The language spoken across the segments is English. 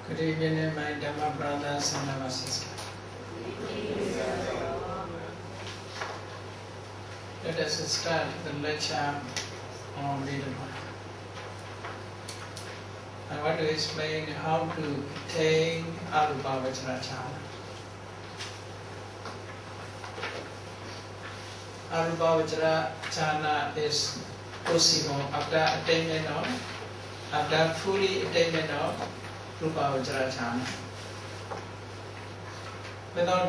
Good evening, my Dhamma brothers and our sisters. Let us start the lecture on Abhidhamma. I want to explain how to attain Arupavajrachana. Arupavajrachana is possible after attainment of, after fully attainment of Rupavajrachana. Without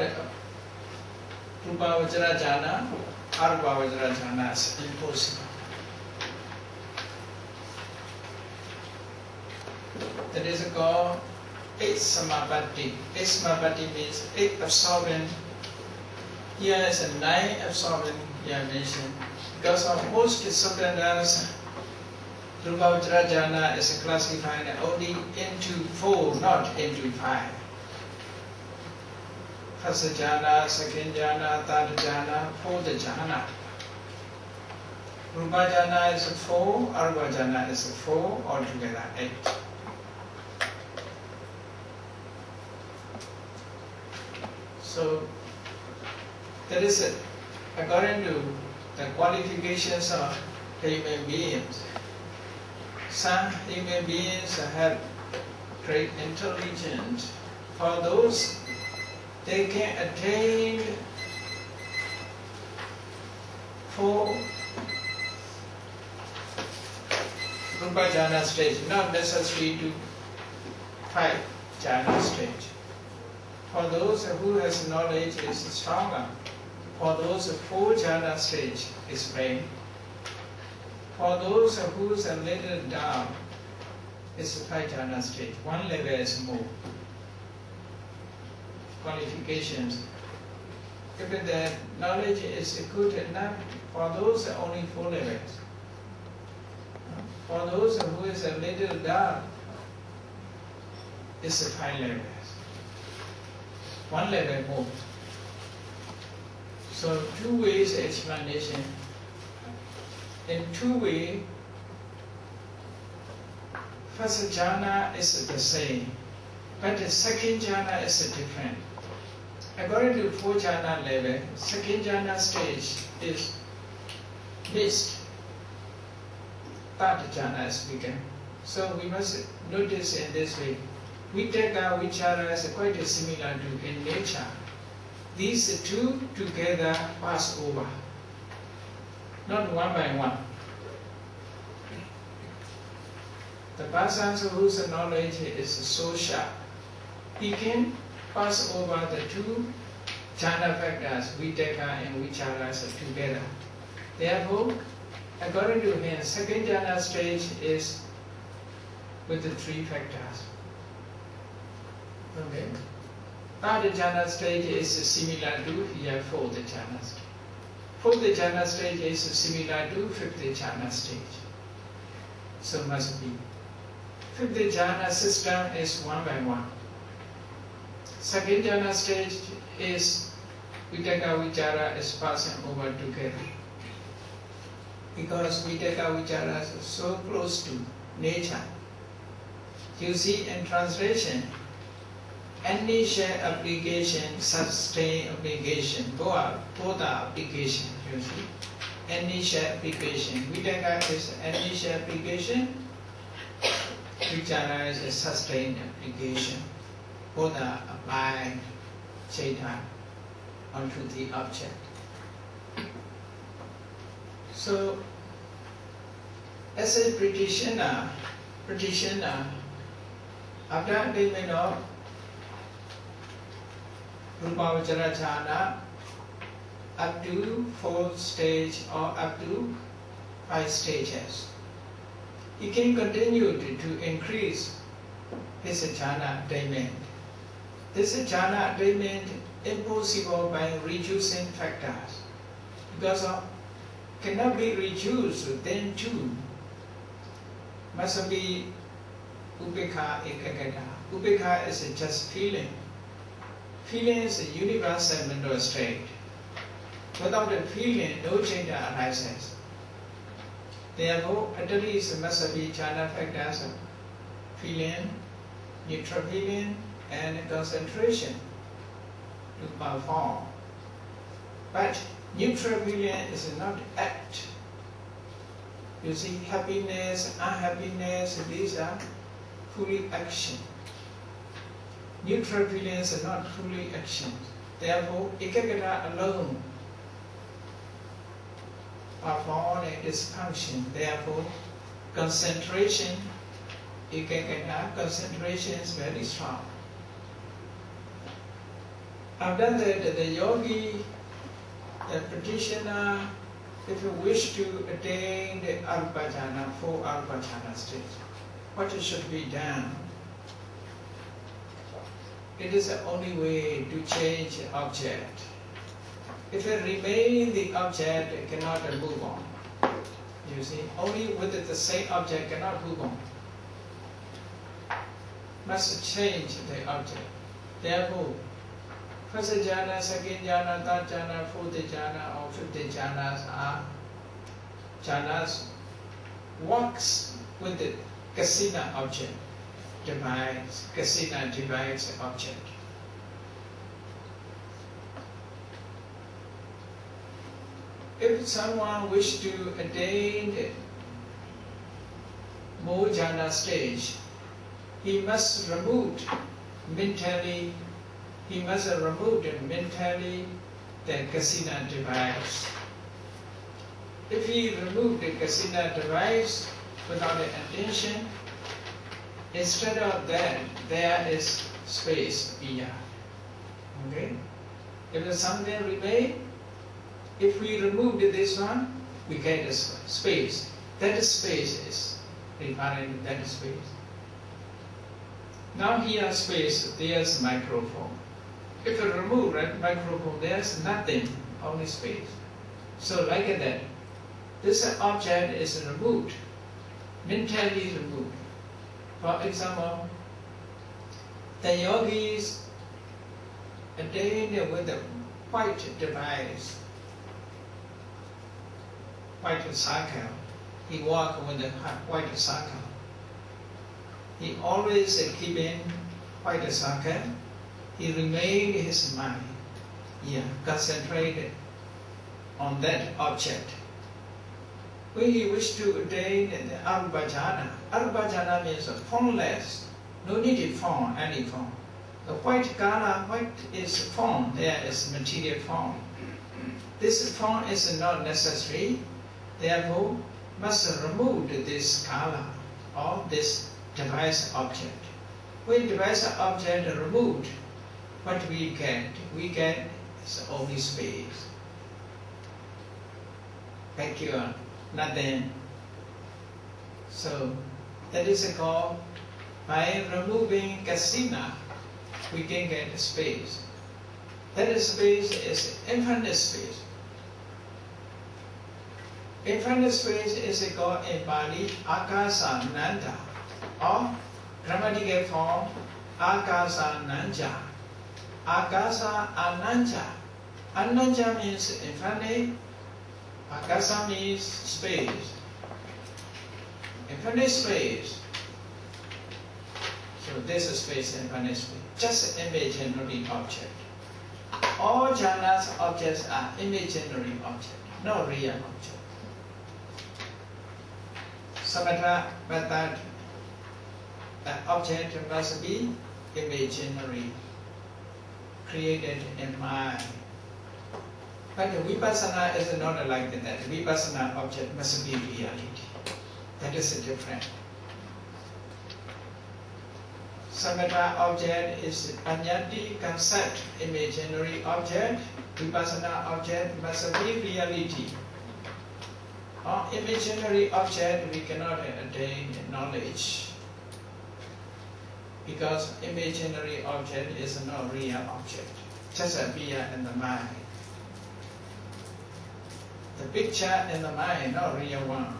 Rupavajrachana, Arupavajrachana is impossible. That is called eight samapatti. Eight samapatti means eight absorbing. Here is a nine absorbing here mentioned. Because of most disciplines, Rupavajrachana is classified only into four, not into five. First jhana, second jhana, third jhana, fourth jhana. Rupa jhana is four, Arupa jhana is four, altogether eight. So that is it. According to the qualifications of human beings, some human beings have great intelligence. For those, they can attain four Rupa jhana stage, not necessary to five jhana stage. For those who has knowledge is stronger, for those four jhana stage is brain. For those who is a little down, is five jhana stage. One level is more. Qualifications. If the knowledge is good enough, for those only four levels. For those who is a little down, is five levels. One level more. So two ways explanation. In two ways, first jhana is the same, but the second jhana is different. According to four jhana level, second jhana stage is missed. Third jhana is begun. So we must notice in this way. Vitakka, vichara is quite similar to in nature. These two together pass over, not one by one. The person whose knowledge is so sharp, he can pass over the two jhana factors, vitakka and vichara, together. Therefore, according to him, second jhana stage is with the three factors. Okay. Third jhana stage is similar to here fourth jhana stage. Fourth jhana stage is similar to fifth jhana stage. So must be. Fifth jhana system is one by one. Second jhana stage is vitakka vichara is passing over together. Because vitakka vichara is so close to nature. You see in translation, initial application, sustain application, both are application, you see. Initial application. Vitakka is initial application, vichara is a sustained application. Both are applied chaitanya onto the object. So, as a practitioner, after attainment of Rupavajrachana up to fourth stage or up to five stages, he can continue to increase his jhana attainment. This jhana attainment impossible by reducing factors, because of cannot be reduced then too. Must be upekha ekagata. Upekha is just feeling. Feeling is a universal mental state. Without a feeling, no change arises. Therefore, at least must be jhana factors: feeling, neutral feeling, and concentration to perform. But neutral feeling is not act. You see, happiness, unhappiness, these are fully action. Neutral feelings are not fully action. Therefore, ekagata alone perform its function. Therefore, concentration, ekagata, concentration is very strong. After that, the yogi, the practitioner, if you wish to attain the Alpajana, full Alpajana state, what should be done? It is the only way to change the object. If it remains the object, it cannot move on. You see, only with the same object cannot move on. Must change the object. Therefore, first jhana, second jhana, third jhana, fourth jhana, or fifth jhanas are jhanas works with the kasina object, divides, kasina divides object. If someone wishes to attain the more jhana stage, he must remove mentally. He must remove mentally the kasina device. If he remove the kasina device without the attention, instead of that, there is space here. Okay? If something remains, if we remove this one, we get a space. That space is referring to that space. Now here space, there's microphone. If you remove that microphone, there's nothing, only space. So like that, this object is removed, mentally removed. For example, the yogis attain with the white device, white circle. He walk with the white circle. He always keeping white circle. He remain his mind, concentrated on that object. When he wish to attain the Arubhajana means formless, no need to form any form. The white color, white is form, there is material form. This form is not necessary, therefore must remove this color or this device object. When device object removed, what we get? We get is only space. Vacuum, nothing. So that is called, by removing kasina, we can get space. That space is infinite space. Infinite space is called in Pali Akasa Nanda, or grammatical form Akasa Nanja. Akasa Ananja. Ananja means infinite. Akasa means space. Infinite space. So this is space, infinite space. Just imaginary object. All jhanas objects are imaginary object, not real object. Samatha method, the object must be imaginary, created in mind. But the vipassana is not like that. Vipassana object must be reality. That is different. Samatha object is anyati concept, imaginary object. Vipassana object must be reality. Or imaginary object we cannot attain knowledge, because imaginary object is not real object, just appear in the mind. The picture in the mind, not real one.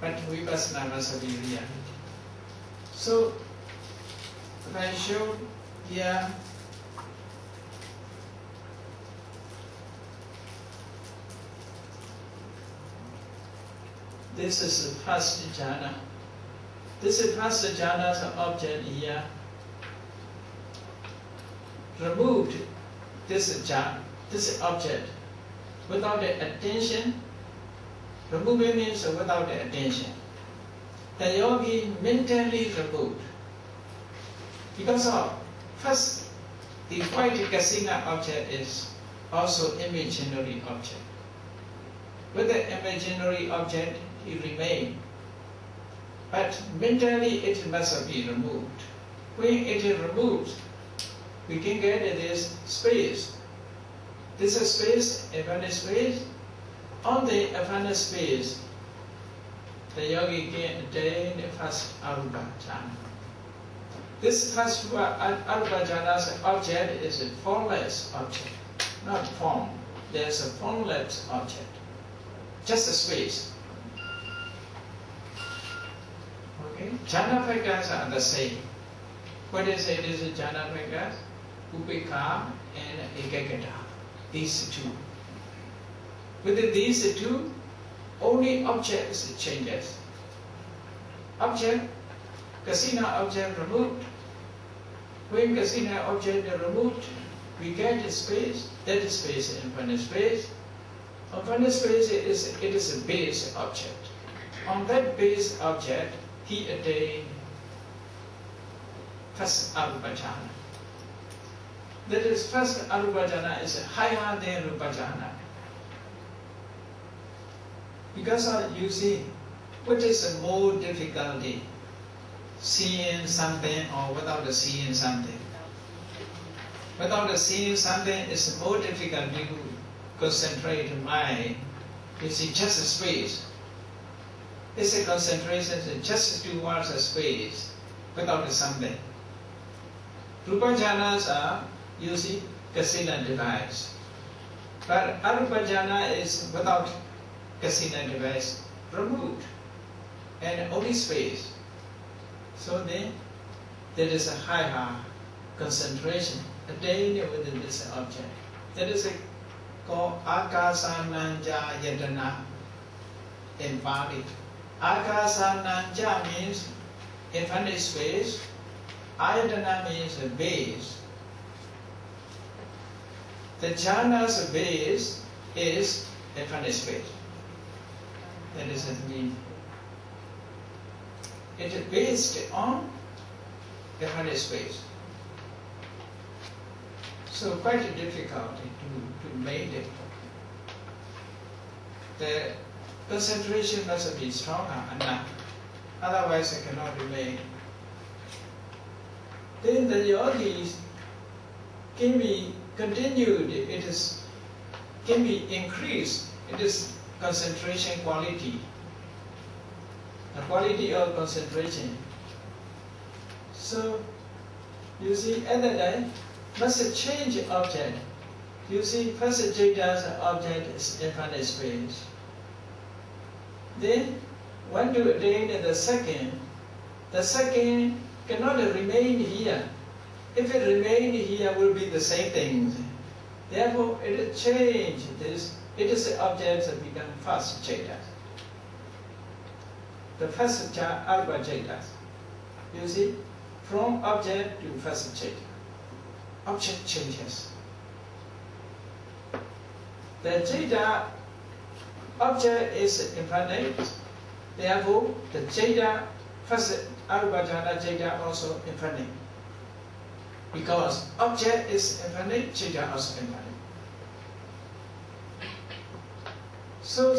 But vipassana must be reality. So, if I show here, This is the first jhana. This is first jhana's object here. Removed this jhana, this object, without the attention. Removing means without the attention. The yogi mentally removed. Because of, first, the white kasina object is also imaginary object. With the imaginary object, it remains. But mentally, it must be removed. When it is removed, we can get this space. This is space, infinite space. On the infinite space, the yogi can attain the first arupa jhana. This first arupa jhana's object is a formless object, not form. There's a formless object, just a space. Okay, jhana factors are the same. What is it? Is jhana factors? Upekha and ekagata. These two. Within these two, only objects changes. Object, kasina object removed. When kasina object is removed, we get a space. That space is infinite space. Infinite space is a base object. On that base object, he attained first arupa jhana. That is, first arupa jhana is higher than rupa jhana. Because you see, what is more difficulty? Seeing something or without seeing something? Without seeing something, it's more difficult to concentrate mind. You see, just a space. It's a concentration just towards a space without something. Rupa jhanas are, you see, kasina device. But arupa jhana is without kasina device, removed, and only space. So then, there is a higher concentration attained within this object. That is called akasananja yadana in Pali. Akasananja means infinite space. Ayatana means a base. The jhana's base is infinite space. That is the meaning. It is based on infinite space. So quite a difficulty to make it. The concentration must be stronger enough, otherwise it cannot remain. Then the yogis can be continued, can be increased. It is concentration quality. The quality of concentration. So, you see, at that time, must change object. You see, first Jada's object is infinite space. Then, when to attain the second cannot remain here. If it remain here, will be the same thing. Therefore, it will change this. It is the object that become first Jada. The first arupa Jada. You see, from object to first Jada. Object changes. The Jada object is infinite. Therefore, the Jada, first arupa Jada also infinite. Because object is infinite, Jada also infinite. So,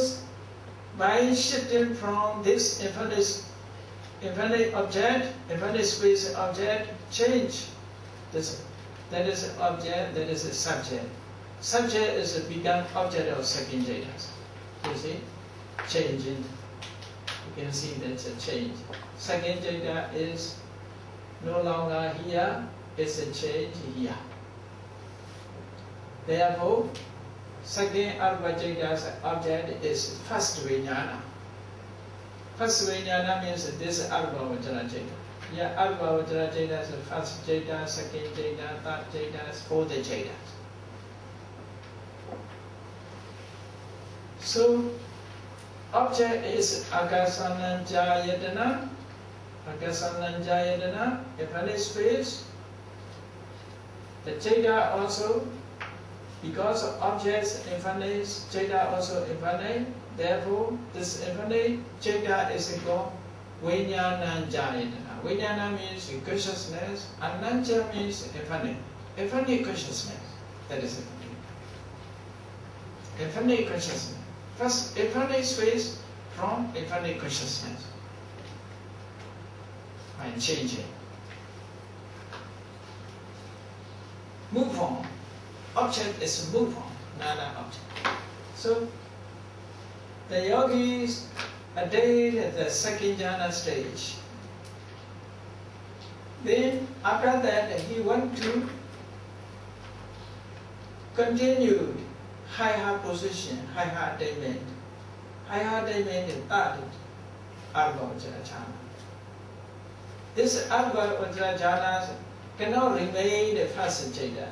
by shifting from this infinite object, infinite space object, change this. That is an object, that is a subject. Subject is a become object of second Jada. You see? Changing. You can see that's a change. Second Jada is no longer here, it's a change here. Therefore, second arupa Jada's object is first vijnana. First vijnana means this arupa Jada. Yeah, arupa Jada is the first Jada, second Jada, third Jada, fourth Jada. So, Object is Akasananjayatana, infinite space. The Jada also, because of objects infinite, Jada also infinite. Therefore, this infinite Jada is called Vinyananjayatana. Vinyana means consciousness, Ananja means infinite. Infinite consciousness, that is infinite. Infinite consciousness. First, infinite space from infinite consciousness. And changing. Move on. Object is move on, nada object. So, the yogis attained at the second jhana stage. Then, after that, he went to continue higher position, higher attainment. Higher attainment is third Abhidhamma jhana. This Abhidhamma jhana cannot remain the first jhana.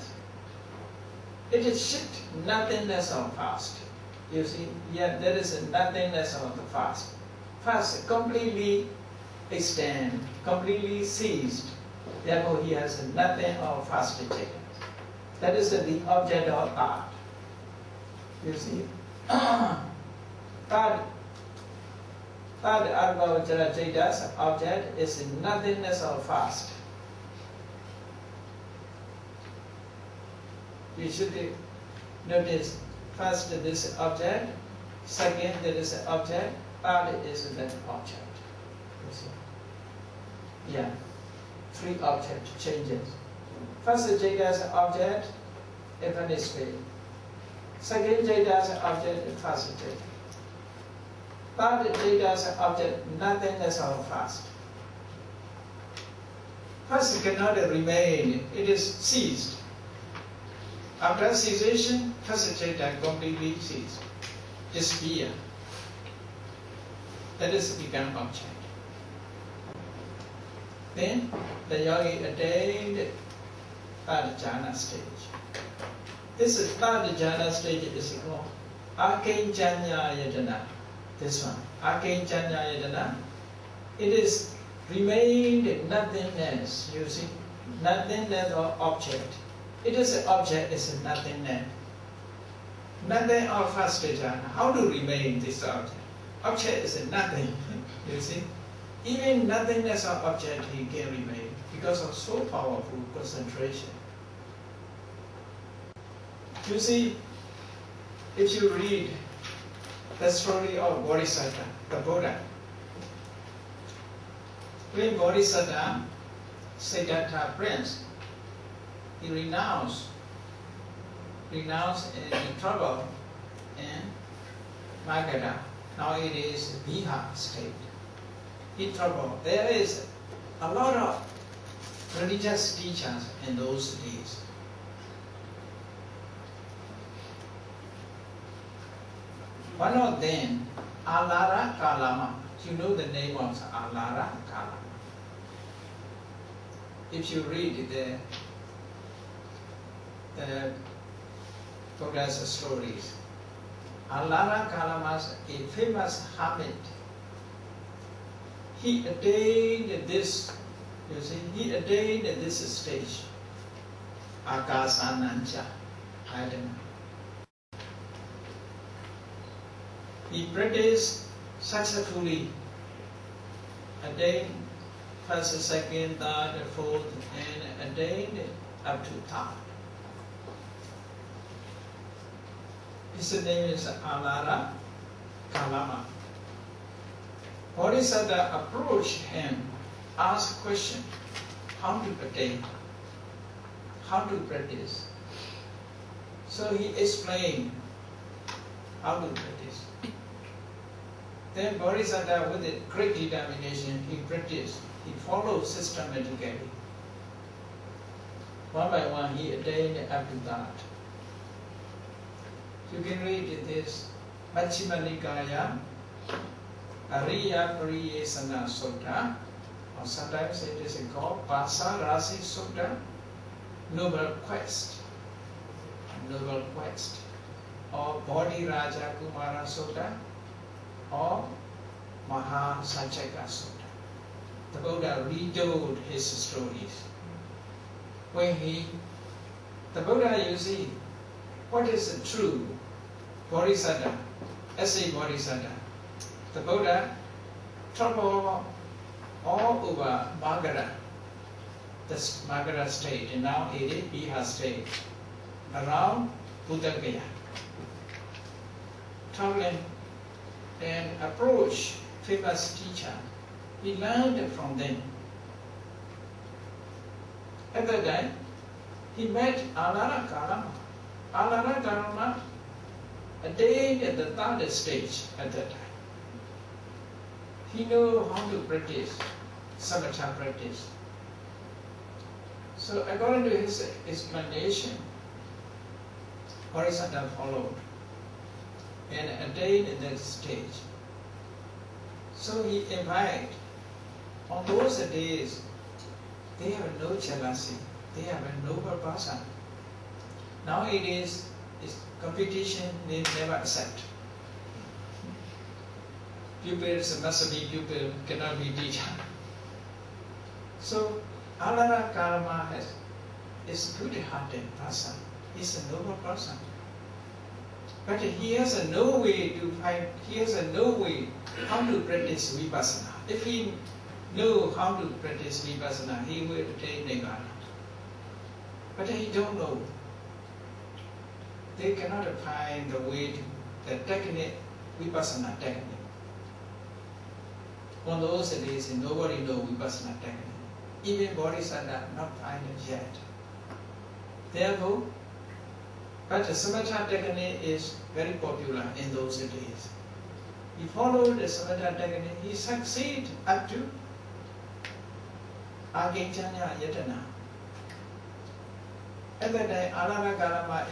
It is shift nothingness of past. You see, yet there is a nothingness of the past. First, completely extend, completely ceased. Therefore, he has nothing of past jhana. That is the object of art. You see, third Abhidhamma object is nothingness of past. You should notice first this object, second there is an object, third is that object. You see? Yeah, three object changes. First Jada's object, infinite space. Second Jada's object, first Jada. Third Jada's object, nothingness of past. First cannot remain, it is ceased. After cessation, first Jada completely ceased. Disappear. That is become object. Then the yogi attained third jhana stage. This is third jhana stage is called Akinchanya Yadana. This one, Akinchanya Yadana. It is remained nothingness. You see, nothingness of object. It is an object, it's a nothingness. Nothing of first jhana. How to remain this object? Object is a nothing. You see, even nothingness of object he can remain because of so powerful concentration. You see, if you read the story of Bodhisattva, the Buddha, when Bodhisattva, Siddhartha prince, he renounced in trouble in Magadha. Now it is Bihar state. In trouble. There is a lot of religious teachers in those days. One of them, Alara Kalama. You know the name of Alara Kalama. If you read the Buddha's stories, Alara Kalama is a famous hermit. He attained this, you see, he attained this stage. Akasananja. I don't know. He practiced successfully, attained first, second, third, fourth, and attained up to third. His name is Alara Kalama. Bodhisattva approached him, asked question, how to attain, how to practice. So he explained how to practice. Then Bodhisattva, with a great determination, he practiced. He followed systematically. One by one, he attained up to that. You can read this Majjhima Nikaya, Ariya Pariyesana Sutta, or sometimes it is called Pasa Rasi Sutta, Noble Quest, or Bodhi Raja Kumara Sutta, or Maha Sanchaka Sutta. The Buddha retold his stories. The Buddha, you see, what is the true Bodhisattva, as a Bodhisattva? The Buddha traveled all over Magadha, the Magadha state, and now it is Bihar state, around Buddha-Gaya. Traveling and approached famous teacher. He learned from them. At that time, he met Alara Karama. Alara Karama attained at the third stage at that time. He knew how to practice, samatha practice. So according to his explanation, Bodhisattva followed and attained that stage. So he invited, on those days, they have no jealousy, they have a noble person. Now it's competition, they never accept. Pupils must be pupil, cannot be teacher. So Alara Karma is a good-hearted person. He's a noble person. But he has no way to find, he has no way how to practice vipassana. If he knew how to practice vipassana, he will attain Nibbana. But he don't know. They cannot find the way to the technique, vipassana technique. On those days, nobody knows vipassana technique. Even Bodhisattva not find it yet. Therefore, but the samatha technique is very popular in those days. He followed the samatha technique, he succeeded up to Aginchanya Yatana. At that time, Alara Karama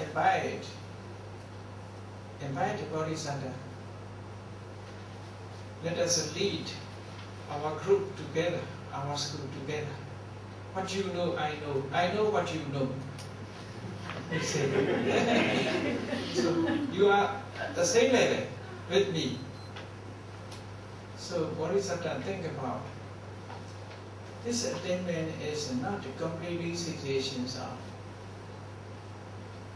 invited Bodhisattva. Let us lead our group together, our school together. What you know, I know. I know what you know. He said. So you are the same level with me. So Bodhisattva think about this attainment is not completely cessation of,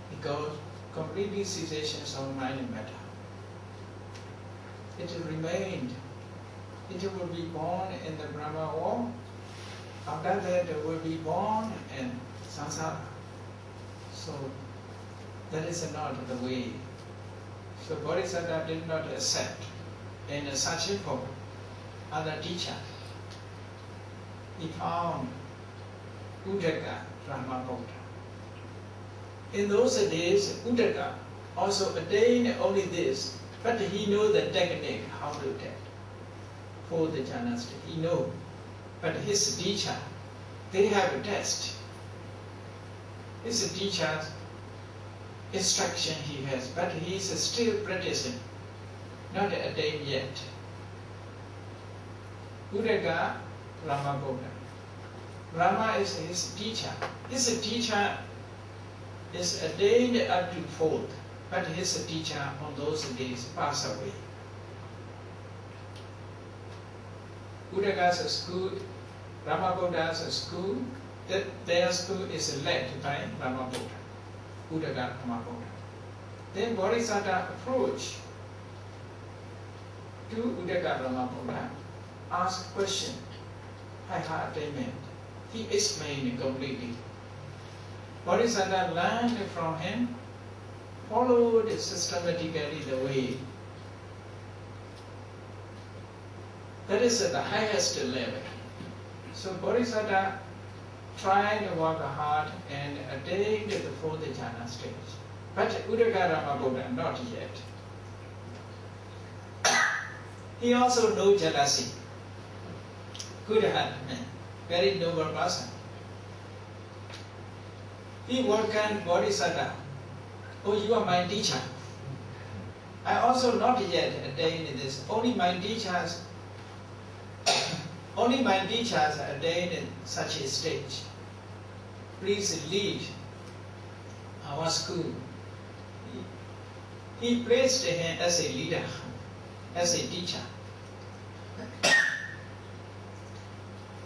because completely cessation of mind and matter. It remained. It will be born in the Brahma world. After that, it will be born in samsara. So that is not the way. So Bodhisattva did not accept and searching for other teacher. He found Uddaka Brahmabuddha. In those days, Uddaka also attained only this, but he knew the technique, how to take for the jhana state. He knew. But his teacher, they have a test. His teacher's instruction he has, but he is still practicing, not attained yet. Uddaka Rama Buddha. Rama is his teacher. His teacher is attained up to fourth, but his teacher on those days passed away. Uddaka's school, Rama Buddha's school, their school is led by Rama Buddha, Uddaka Rama Buddha. Then Bodhisattva approached to Uddaka Rama Buddha, asked question, high attainment. He explained completely. Bodhisattva learned from him, followed systematically the way. That is at the highest level. So Bodhisattva tried to work hard and attained the fourth jhana stage. But Uddaka Rama Buddha not yet. He also knows jealousy. Good heart man, very noble person. He welcomed Bodhisattva. Oh, you are my teacher. I also not yet attained this. Only my teachers attained in such a stage. Please lead our school. He placed him as a leader. as a teacher.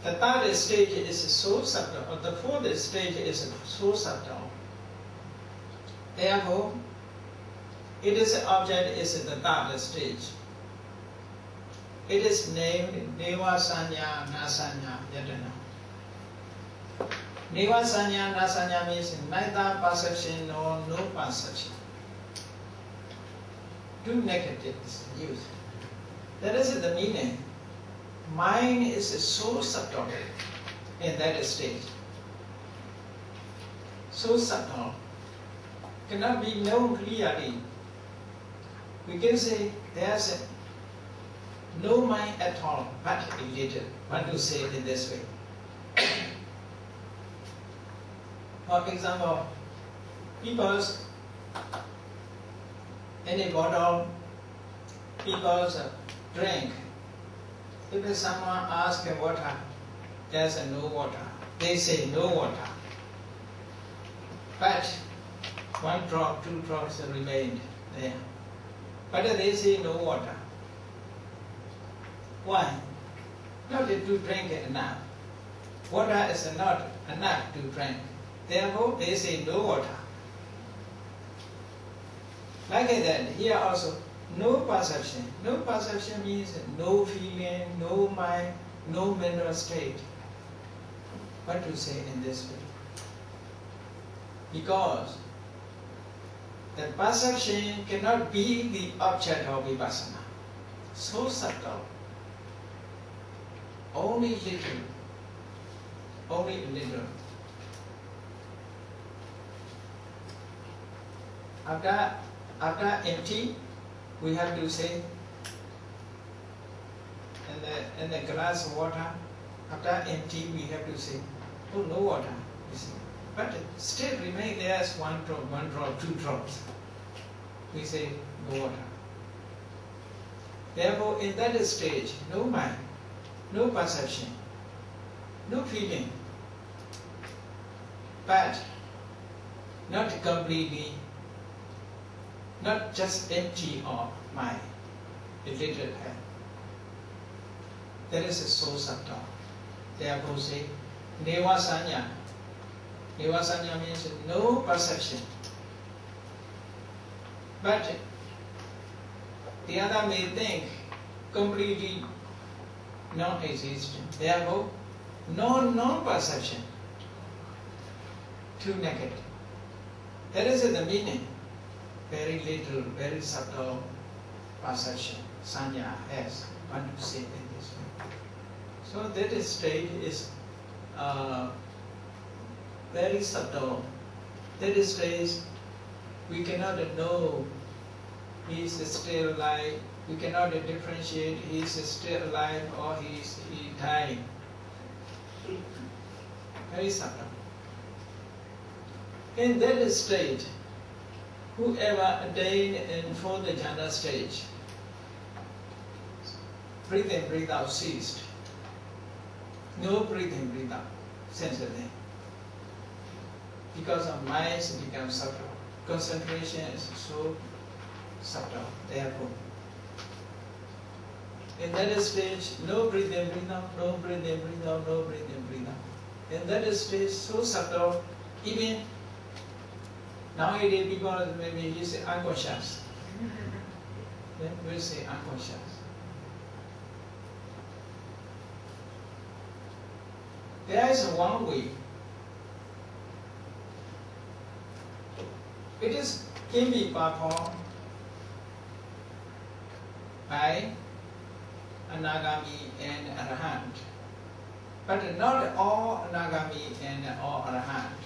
The third stage is so subtle, or the fourth stage is so subtle. Therefore, it is an object is the third stage. It is named Neva Sanya Nasanya Yadana. Neva Sanya Nasanya means neither perception nor no perception. Two negatives used. That is the meaning. Mind is so subtle in that stage. So subtle. Cannot be known clearly. We can say there's no mind at all, but a little. One to say it in this way. For example, people's in a bottle, people's drink. If someone asks water, there's no water. They say no water. But one drop, two drops remained there. But they say no water. Why? Not to drink enough. Water is not enough to drink. Therefore, they say no water. Like that, here also, no perception. No perception means no feeling, no mind, no mental state. What to say in this way? Because the perception cannot be the object of vipassana. So subtle. Only little. Only little. After empty, we have to say in the glass of water, after empty we have to say, oh, no water, you see. But still remain there as one drop, two drops. We say no water. Therefore, in that stage, no mind, no perception, no feeling, but not completely, not just empty of mind, a little head. That is so subtle. Therefore say, Neva Sanya. Neva Sanya means no perception. But the other may think completely non-existent. Therefore, no non-perception. Too negative. That is the meaning. Very little, very subtle perception. Sanya has one to say in this way. So that state is very subtle. That stage we cannot know he is still alive. We cannot differentiate he is still alive or he died. Very subtle. In that state, whoever attained in fourth jhana stage, breathe in, breathe out ceased. No breathe in, breathe out, sensitive. Because our minds become subtle. Concentration is so subtle, therefore. In that stage, no breathe in, breathe out, no breathe in, breathe out, no breathe in, breathe out. In that stage, so subtle, even nowadays people maybe you say unconscious. Then we say unconscious. There is one way. It is can be performed by Anagami and Arahant. But not all Anagami and all Arahant.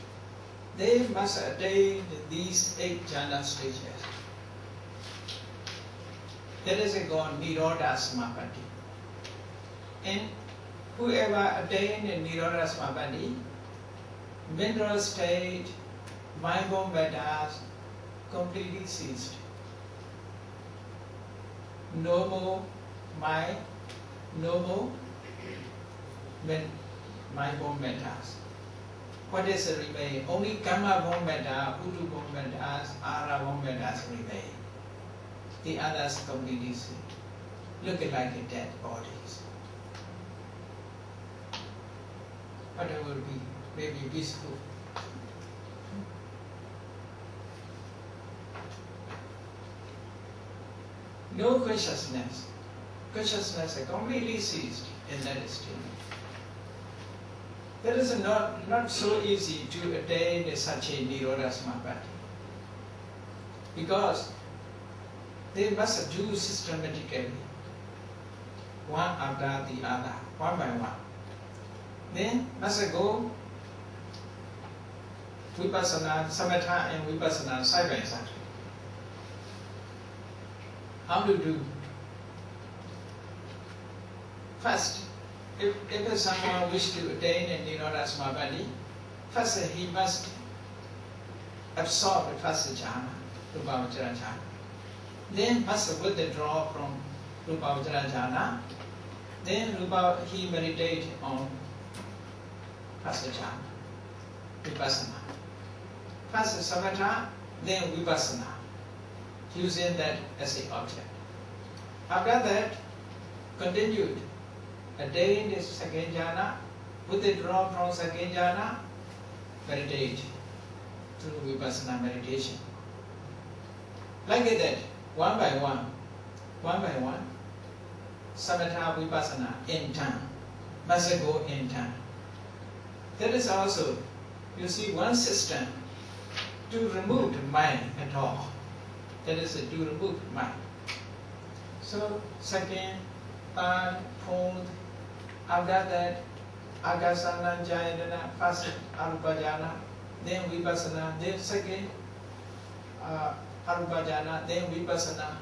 They must attain these 8 jhana stages. That is called Nirodha Samapatti. And whoever attained Nirodha Samapatti, mental state, mind-born matters completely ceased. No more mind, no more mind-born matters. What is remain? Only karma-born matter, utu-born matters, ara-born matters remain. The others completely ceased. looking like dead bodies. But it will be maybe peaceful. No consciousness. Consciousness is completely ceased in that state. That is not so easy to attain such a Nirodha Samapatti. Because they must do systematically, one after the other, one by one. Then must go Vipassana, Samatha and Vipassana side by side. How to do? First, if someone wishes to attain a Nirodha Samapatti, first he must absorb the first jhana, Rupa Vajra jhana. Then must withdraw from Rupa Vajra jhana. Then he meditate on first jhana, Vipassana. First Samatha, then Vipassana, using that as the object. After that, continued. Attain the second jhana, withdraw from second jhana, meditate through Vipassana meditation. Like that, one by one, Samatha Vipassana in turn, must go in turn. That is also, you see, one system to remove the mind at all. That is to remove mind. So, second, third, fourth, after that, Akasana Jayana, first Arupajana, then Vipassana, then second Arupajana, then Vipassana,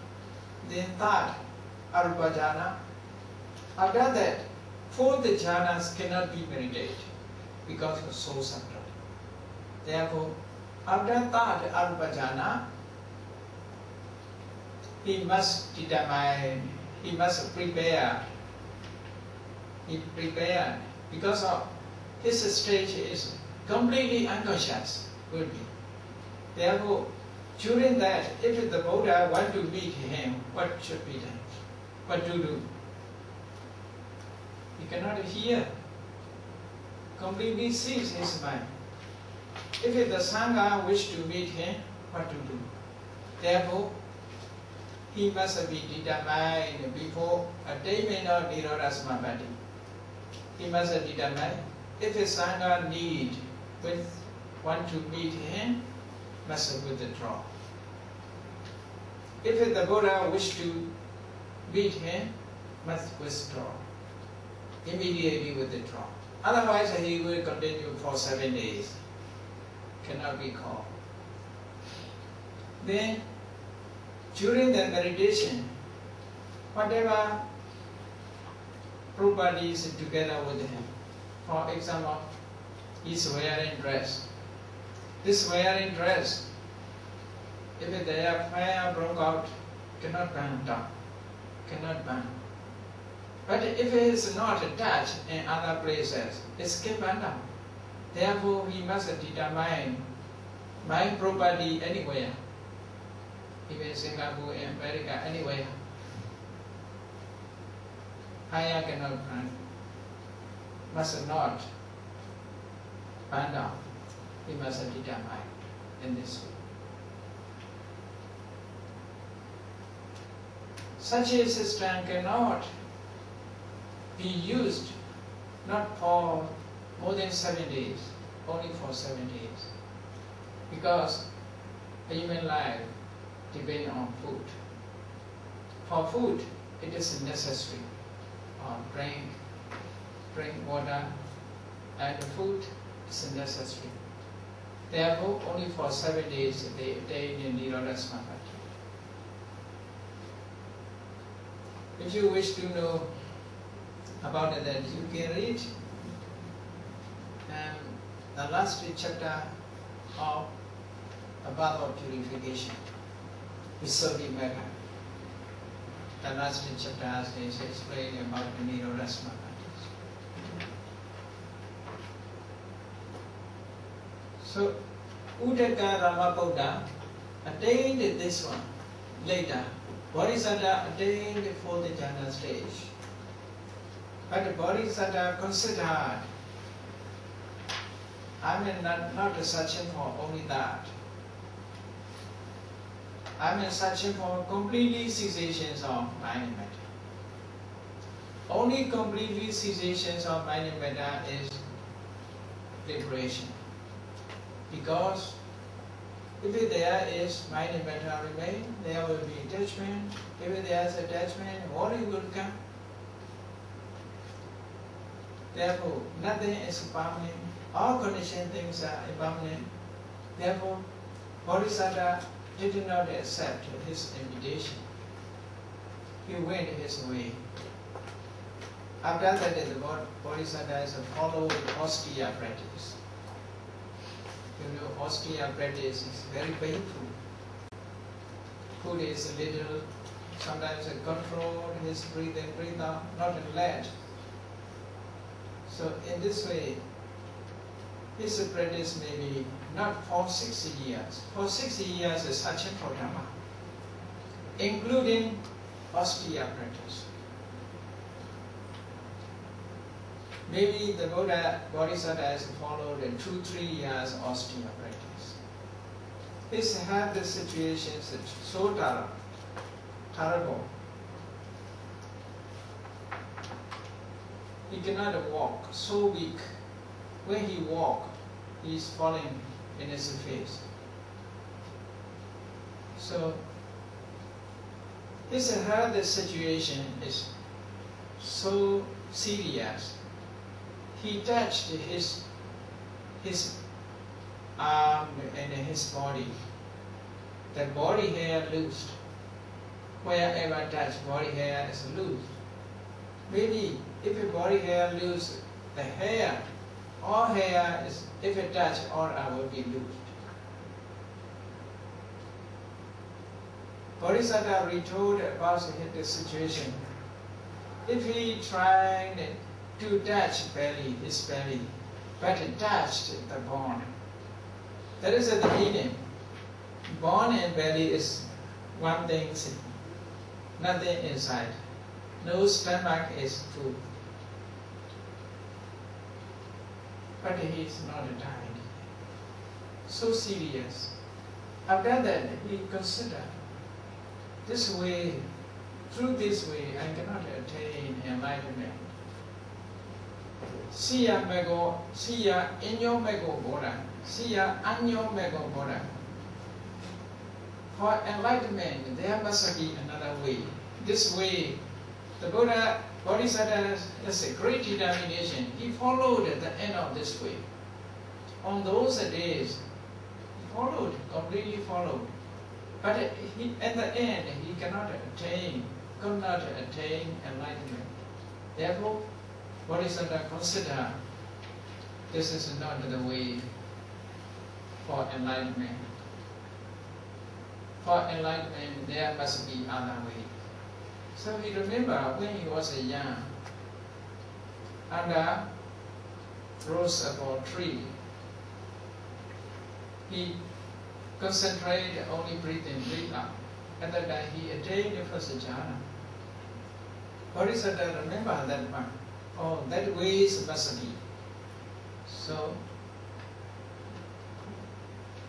then third Arupajana. After that, fourth jhanas cannot be meditated because of soul separate. Therefore, after third Arupajana, he must determine, he must prepare. He prepared because of his stage is completely unconscious, would be. Therefore, during that, if the Buddha want to meet him, what should be done? What to do? He cannot hear. Completely cease his mind. If the Sangha wish to meet him, what to do? Therefore, he must be determined before attainment of Nirodha Samapatti. He must determine if his Sangha want to meet him, must withdraw. If the Buddha wish to meet him, must withdraw. Immediately withdraw. Otherwise he will continue for 7 days. Cannot be called. Then, during the meditation, whatever properties together with him. For example, he's wearing dress. This wearing dress, if there fire broke out, cannot burn down, cannot burn. But if it is not attached in other places, it can burn down. Therefore, he must determine my property anywhere, even Singapore, America, anywhere. Fire cannot burn, must not burn down. We must determine in this way. Such a system cannot be used not for more than 7 days, only for 7 days. Because human life depends on food. For food, it is necessary. Drink water, and food is necessary. Therefore, only for 7 days they attain in Nirodha Samapatti. If you wish to know about that, you can read the last chapter of the path of purification, Visuddhimagga. The last chapter is explaining about the Nirodha Samapatti. So, Uddaka Ramabuddha attained this one later, Bodhisattva attained the fourth jhana stage. But the Bodhisattva considered, I mean not searching for only that. I mean searching for completely cessations of mind and matter. Only completely cessations of mind and matter is liberation. Because if there is mind and matter remain, there will be attachment. If there is attachment, worry will come. Therefore, nothing is permanent. All conditioned things are impermanent. Therefore, Bodhisattva did not accept his invitation. He went his way. After that, the Bodhisattva is followed austere practice. You know, austere practice is very painful. Food is a little, sometimes controlled, his breathe in, breathe out, not led. So in this way, his practice may be not for 60 years. For 60 years is searching for Dhamma, including austere practice. Maybe the Bodhisattva has followed 2-3 years austere practice. He's had the situations so terrible. He cannot walk, so weak. When he walks, he is falling in his face. So, his health situation is so serious. He touched his arm and his body. The body hair loosed. Wherever touched, body hair is loose. Maybe if a body hair loose, the hair, all hair is, if it touch, all will be loosed. Bodhisattva retold about the situation. If he tried to touch his belly, but it touched the bone, that is the meaning. Bone and belly is one thing, nothing inside. No stomach is food. But he is not died. So serious. After that, he considered, this way, through this way, I cannot attain enlightenment. Siya inyo mego Buddha, siya anyo mego Buddha. For enlightenment, there must be another way. This way, the Bodhisattva has a great determination. He followed the end of this way. On those days, he followed, completely followed. But at the end, he could not attain enlightenment. Therefore, Bodhisattva considered this is not the way for enlightenment. For enlightenment, there must be other way. So he remembered when he was young, under rose apple tree, he concentrated only breathing, breathe out. At that time, he attained the first jhana. Bodhisattva remembered that one. Oh, that way must be. So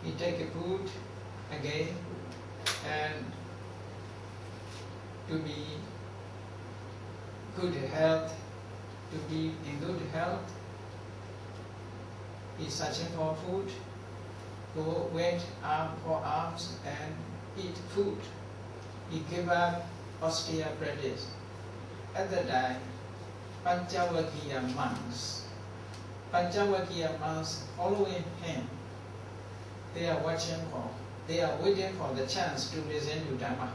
he take a food again, and to be good health, to be in good health, he searching for food, went arm for arms and eat food. He gave up austere practice. At that time, Panchavakiya monks following him. They are waiting for the chance to listen to Dhamma.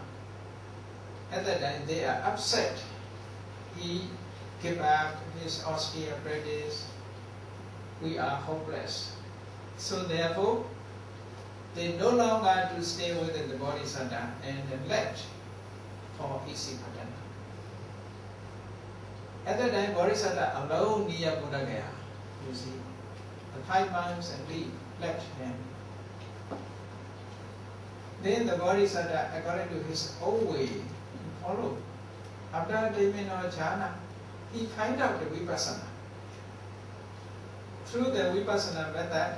At that time, they are upset. He gave up his austere practice. We are hopeless. So therefore, they no longer to stay within the Bodhisattva and left for Isipadana. At that time, Bodhisattva alone near Buddha Gaya. You see, the 5 months and left him. Then the Bodhisattva, according to his own way, follow. After attainment of jhana, he find out the vipassana. Through the vipassana method,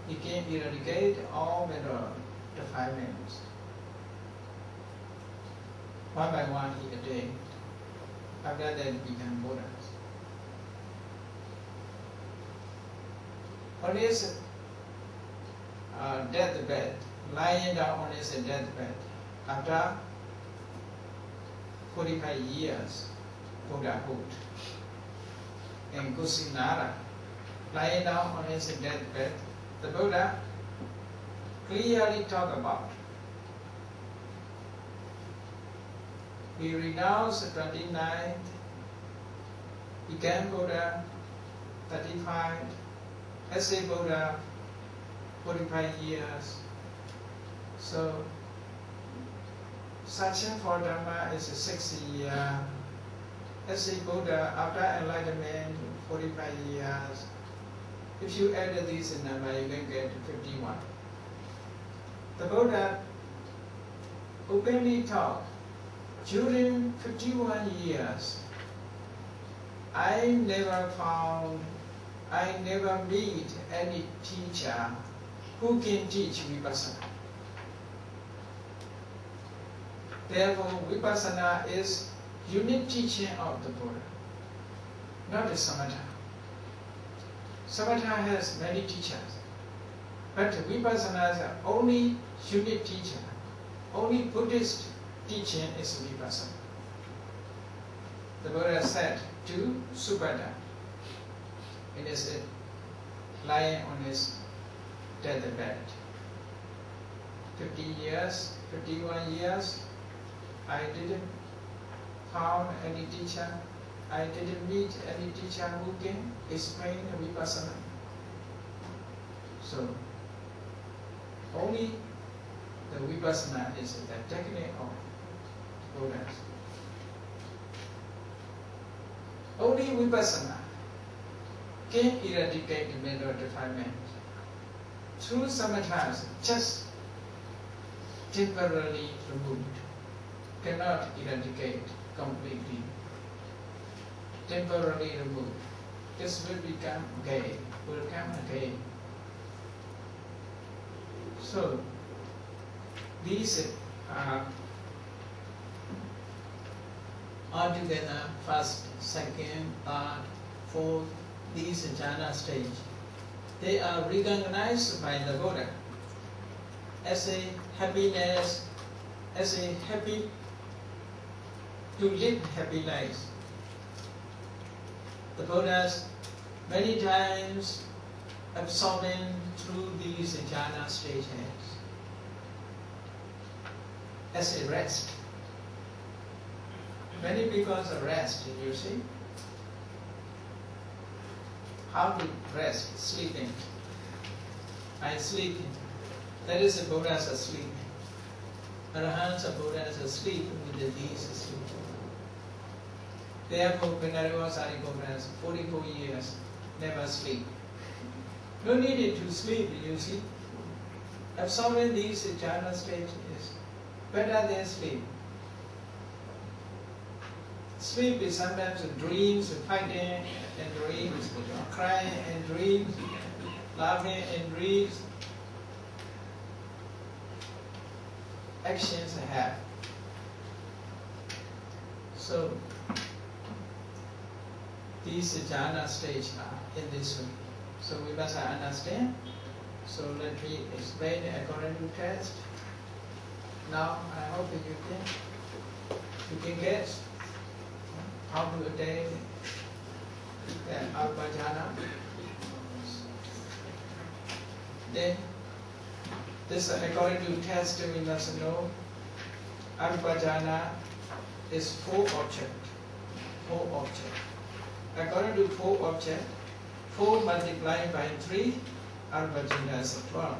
he can eradicate all mental defilements. One by one he attained. After that he became Buddha. On his deathbed, lying down on his deathbed, after 45 years, Buddhahood, in Kusinara, lying down on his deathbed, the Buddha clearly talked about. He renounced 29, became Buddha 35, as a Buddha 45 years. So searching for Dhamma is 60 years. As a Buddha after enlightenment 45 years. If you add these number, you can get 51. The Buddha openly taught, during 51 years, I never meet any teacher who can teach vipassana. Therefore, vipassana is unique teaching of the Buddha, not the samatha. Samatha has many teachers, but vipassana is the only unique teacher. Only Buddhist teaching is vipassana. The Buddha said to Subhadda, in his lying on his deathbed, 50 years, 51 years, I didn't found any teacher, I didn't meet any teacher who can explain vipassana. So, only the vipassana is the technique of Buddhas. Only vipassana can eradicate the mental defilement. Through samathas, just temporarily removed, cannot eradicate completely. Temporarily removed. This will become gay, will come again. So, these are altogether first, second, third, fourth, these jhana stage. They are recognized by the Buddha as a happiness, as a happy, to live happy lives. The Buddhas many times absorbing through these jhana stages as a rest. Many people are rest, you see. How to rest? Sleeping. I sleep. That is the Buddha's asleep. Arahants are Buddhas asleep with these sleep. Therefore, Venerable Buddhas, 44 years, never sleep. No need to sleep, you see. Absorbing these jhana stages is better than sleep. Sleep is sometimes dreams, fighting and dreams, crying and dreams, laughing and dreams. Actions have. So, these jhana stages are in this way. So we must understand. So let me explain according to text. Now I hope that you can guess how to attain the Abhidhamma. Then this according to text we must know Abhidhamma is 4 objects. 4 objects. According to 4 objects, 4 multiplied by 3, Abhidhamma is 12.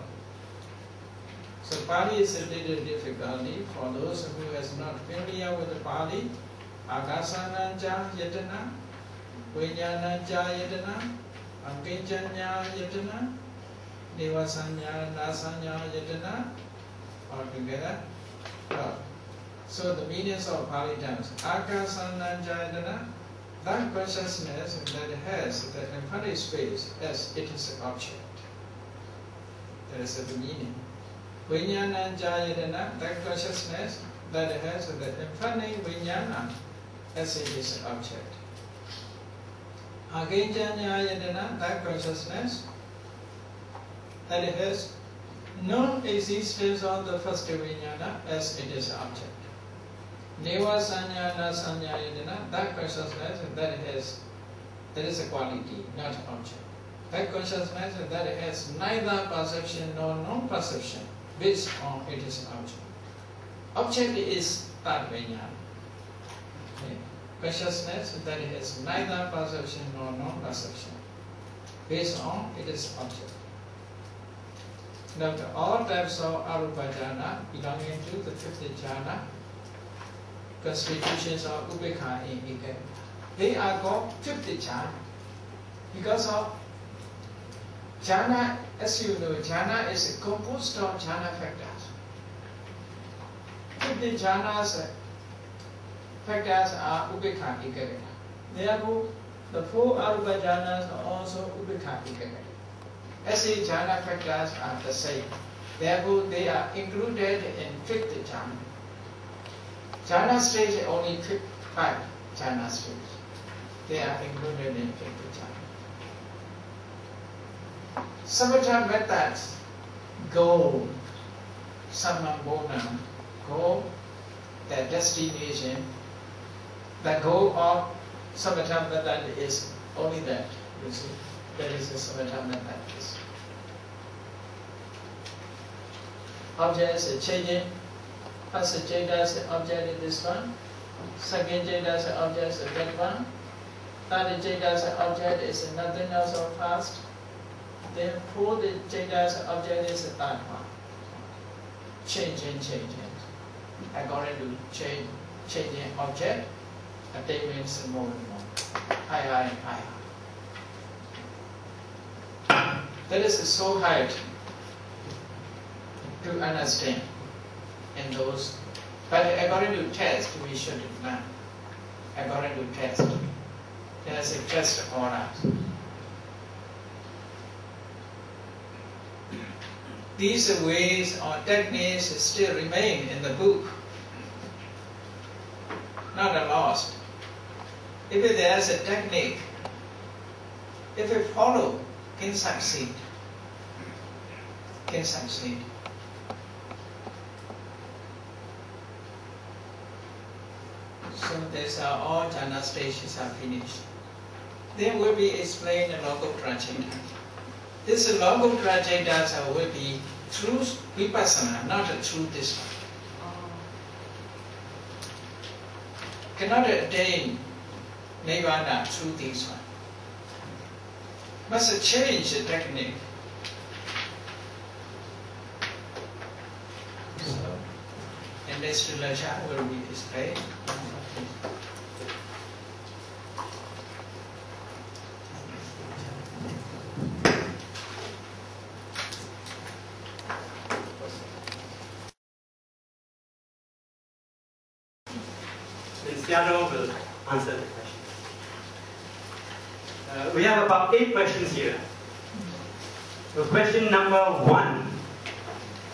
So Pali is a little difficulty for those who is not familiar with the Pali. Akasananja yatana, Vinyananja yatana, Ankinjanya yatana, Devasanya nasanya yatana, altogether So the meanings of Pali terms, Akasananjayana, that consciousness that has the infinite space as it is an object. That is the meaning. Vinyananjayana, that consciousness that has the infinite vinyana as it is an object. Aginjanyayana, that consciousness that has non-existence of the first vinyana as it is an object. Neva sanyana sanyayana, that consciousness that is a quality, not an object. That consciousness that has neither perception nor non-perception, based on it is an object. Object is that vinyana. Okay. Consciousness that has neither perception nor non-perception, based on it is object. Now all types of arupa jhana belonging to the fifth jhana, constitutions of ubekha in Ika, they are called fifth jhana because of jhana. As you know, jhana is composed of jhana factors. Fifth jhana's factors are ubekha Ika. Therefore, the four arupa jhanas are also ubekha Ika. As the jhana factors are the same, therefore they are included in fifth jhana. Jhana stage only 5 jhana stage. They are included in fifth jhana. Samatha methods, goal, samambona, goal, the destination. The goal of samatha method is only that. You see, that is the samatha method. Objects are changing. First Jada's object is this one. Second Jada's object is that one. Third Jada's object is nothing else or past. Then fourth Jada's object is the third one. Changing. According to changing object, attainments more and more. Higher and higher. That is so hard to understand in those, but according to test we should learn. According to test, there is a test for us. These ways or techniques still remain in the book, not lost. If there is a technique, if we follow, can succeed. Can succeed. So these are all jhana stages are finished. Then will be explained in local trajectory. This local trajectory will be through vipassana, not through this one. Cannot attain nirvana through this one. Must change the technique. So, in this lecture will be explained. Yagon will answer the question. We have about 8 questions here. So question number 1,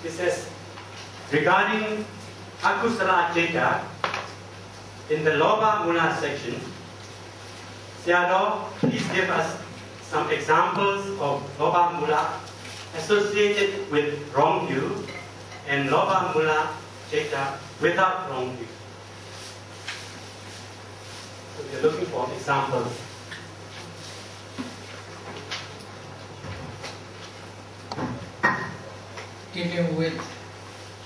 it says, regarding akusala citta, in the Lobha Mula section, Sayadaw, please give us some examples of Lobha Mula associated with wrong view and Lobha Mula citta without wrong view. So we are looking for examples. Dealing with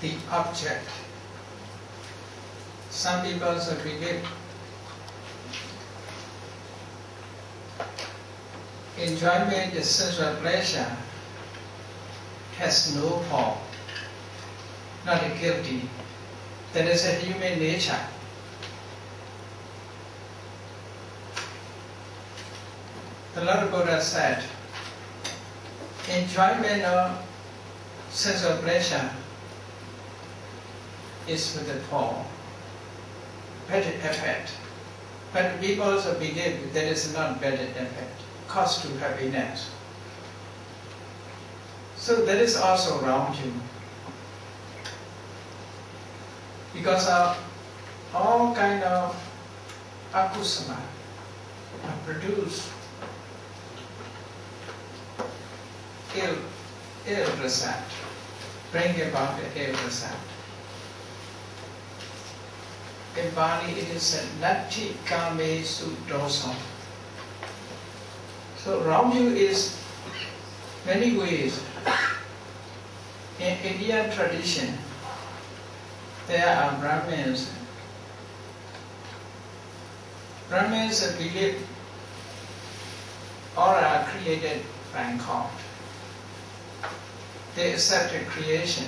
the object. Some people believe enjoyment, the sensual pleasure, has no fault, not guilty. That is a human nature. The Lord Buddha said, enjoyment of sensual pleasure is with the fall, bad effect. But people also believe that is not bad effect, cause to happiness. So that is also around you. Because of all kind of akusala are produced ill result, bring about the ill result. In Bali it is said, Natti Kame Su Dosa. So around you is many ways. In Indian tradition, there are Brahmins. Brahmins believe all are created by God. They accept creation.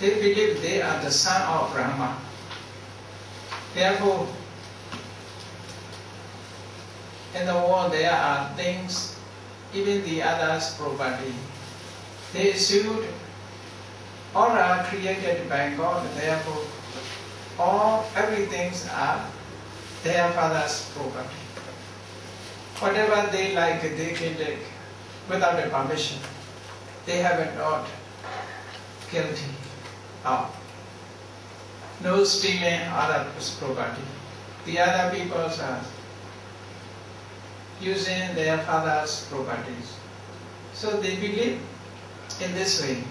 They believe they are the son of Brahma. Therefore, in the world there are things, even the others' property. They assume all are created by God, therefore everything are their father's property. Whatever they like, they can take without a permission. They have not guilty of no stealing others' property. The other people are using their father's properties. So they believe in this way.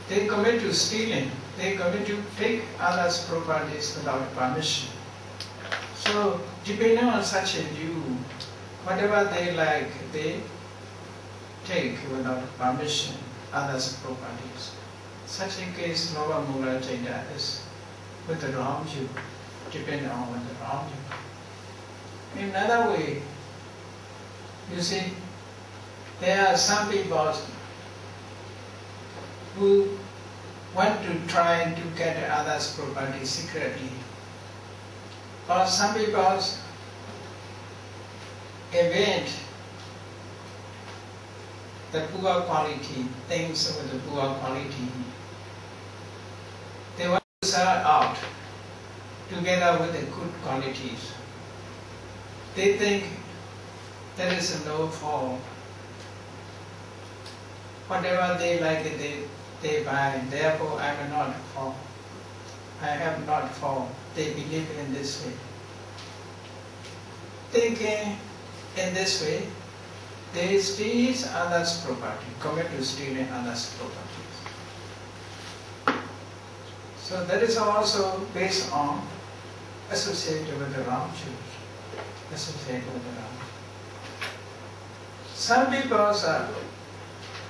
They commit to stealing. They commit to take others' properties without permission. So depending on such a view, whatever they like, they take without permission others' properties. Such a case, Nova Mula Chaita is with the wrong view, depending on with the wrong view. In another way, you see, there are some people who want to try to get others' property secretly. Or some people invent the poor quality, things with the poor quality. They want to sell out together with the good qualities. They think there is no fault. Whatever they like, they buy. Therefore, I will not fall. I have not fall. They believe in this way. Thinking in this way, they steal others' property, commit to stealing others' properties. So that is also based on associated with the wrong Jews, associated with the wrong. Some people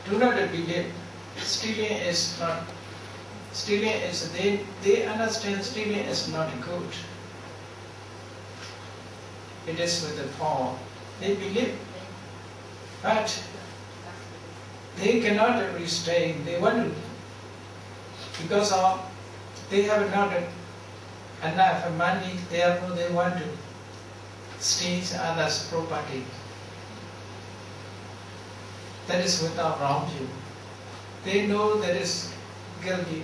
do not believe stealing is not. Stealing is they understand stealing is not good. It is with the fall. They believe, but they cannot restrain. They want to, because of they have not enough money. Therefore, they want to steal others' property. That is without wrong view. They know that is guilty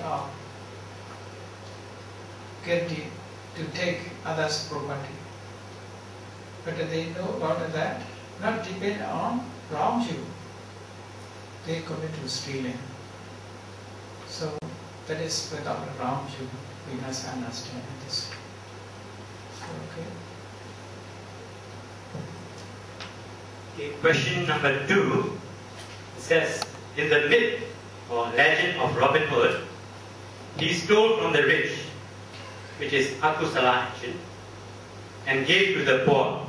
to take others' property. But they know about that, not depend on wrong view. They commit to stealing. So that is without a wrong view. We must understand this. Okay, question number 2 says, in the myth or legend of Robin Hood, he stole from the rich, which is akusala action, and gave to the poor,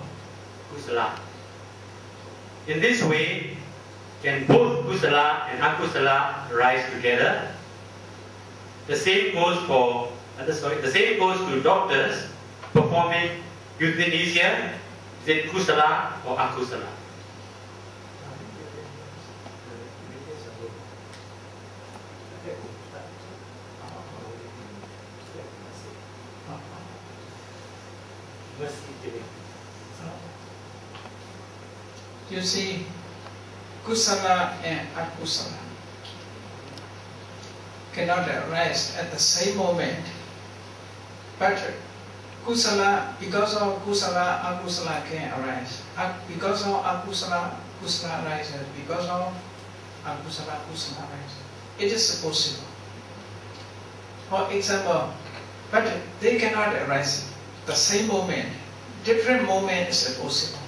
kusala. In this way, can both kusala and akusala rise together? The same goes to doctors performing euthanasia. Is it kusala or akusala? You see, kusala and akusala cannot arise at the same moment. But kusala, because of kusala, akusala can arise. Because of akusala, kusala arises. Because of akusala, kusala arises. It is possible. For example, but they cannot arise the same moment. Different moment is possible.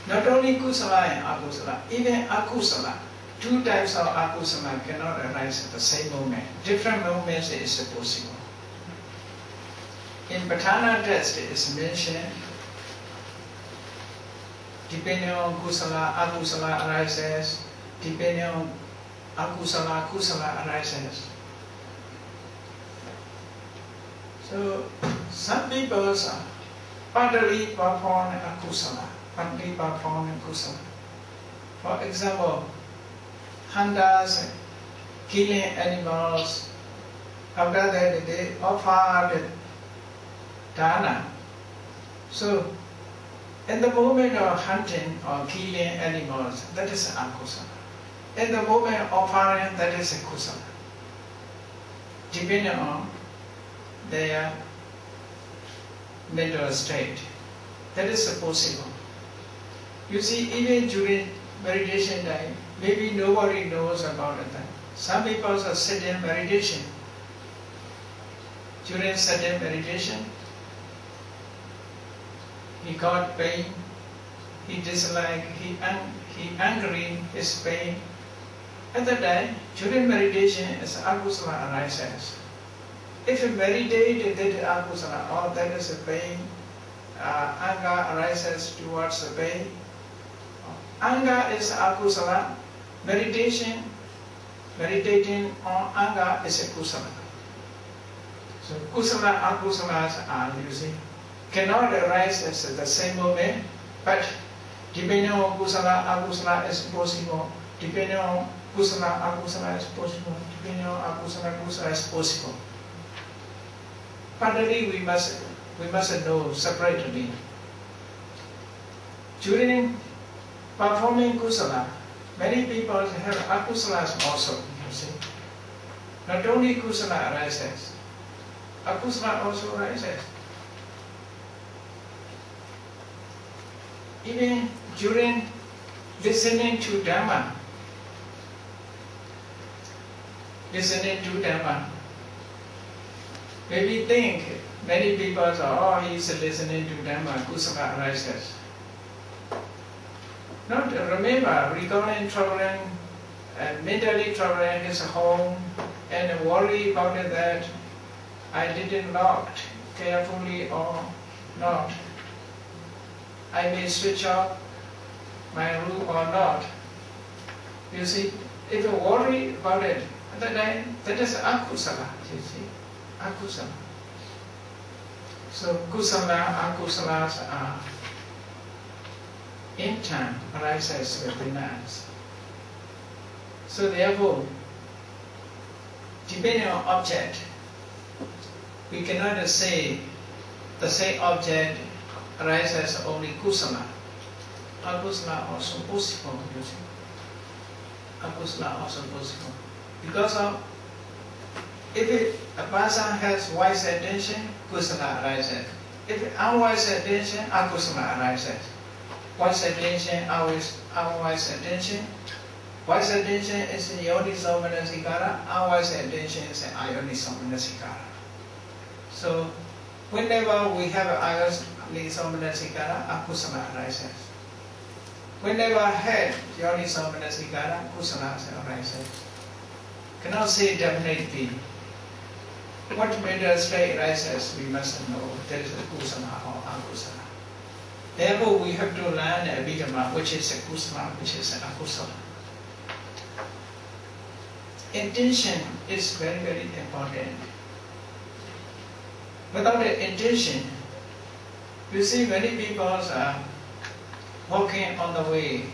Not only kusala and akusala, even akusala. Two types of akusala cannot arise at the same moment. Different moments is possible. In Patana text it is mentioned, depending on kusala, akusala arises. Depending on akusala, kusala arises. So some people partly perform akusala, partly perform kusala. For example, hunters killing animals. After that, they offer dana. So, in the moment of hunting or killing animals, that is akusala. In the moment of offering, that is a kusala. Depending on their mental state. That is possible. You see, even during meditation time, maybe nobody knows about it. Some people are sitting meditation. During sitting meditation, he got pain, he disliked, he angry, his pain. At that time, during meditation, as akusala arises. If you meditate, that akusala, or that is a pain, anger arises towards the pain. Anger is akusala. Meditating on anger is a kusala. So kusala, akusalas are, you see, cannot arise at the same moment, but depending on kusala, akusala is possible. Depending on kusala, akusala is possible. Depending on akusala, kusala is possible. Partly we must know separately. During performing kusala, many people have akusalas also, you see. Not only kusala arises, akusala also arises. Even during listening to Dhamma, maybe think, many people say, oh, he's listening to Dhamma, kusala arises. Not remember, recalling traveling and mentally traveling his home and worry about it that I didn't lock carefully or not. I may switch off my room or not. You see, if you worry about it, that is akusala, you see, akusala. So kusala, akusalas are in time arises within us. So therefore, depending on object, we cannot say the same object arises only kusala. Akusala also possible, you see. Akusala also possible. Because of, if a person has wise attention, kusala arises. If unwise attention, akusala arises. Wise attention, unwise attention. Wise attention is yoniso manasikara, unwise attention is ayoniso manasikara. So, whenever we have ayoniso manasikara, akusala arises. Whenever had yoniso manasikara, kusala arises. Cannot say definitely. What mental state arises, we must know there is a kusala or akusala. Therefore, we have to learn Abhidhamma, which is a kusala, which is a akusala. Intention is very, very important. Without the intention, you see many people are walking on the way.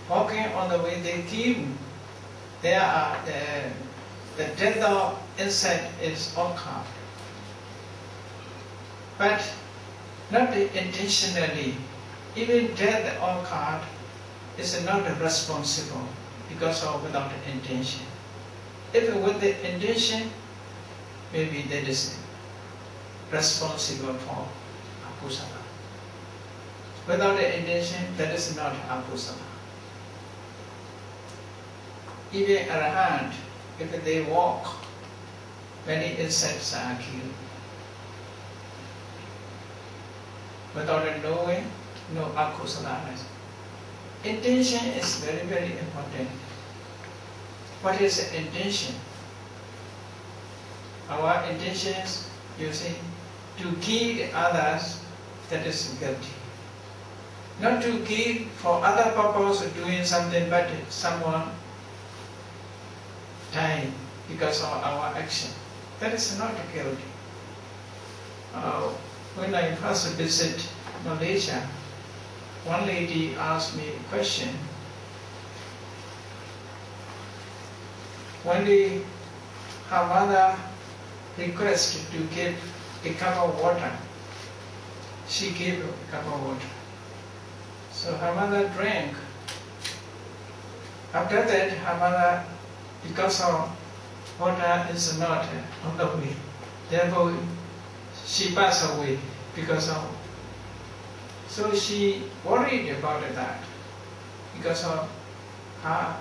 Walking on the way, they keep, there are the death of insect is occurred. But not intentionally, even death occurred is not responsible. because of without intention. If with the intention, maybe that is responsible for akusala. Without the intention, that is not akusala. Even arahant, if they walk, many insects are killed. Without knowing, no akusala. Intention is very, very important. What is the intention? Our intentions, you see, to kill others, that is guilty. Not to kill for other purpose of doing something, but someone dying because of our action. That is not guilty. When I first visit Malaysia, one lady asked me a question. One day, her mother requested to give a cup of water. She gave a cup of water. So her mother drank. After that, her mother, because of water is not on the way, therefore she passed away because of. So she worried about that because of her.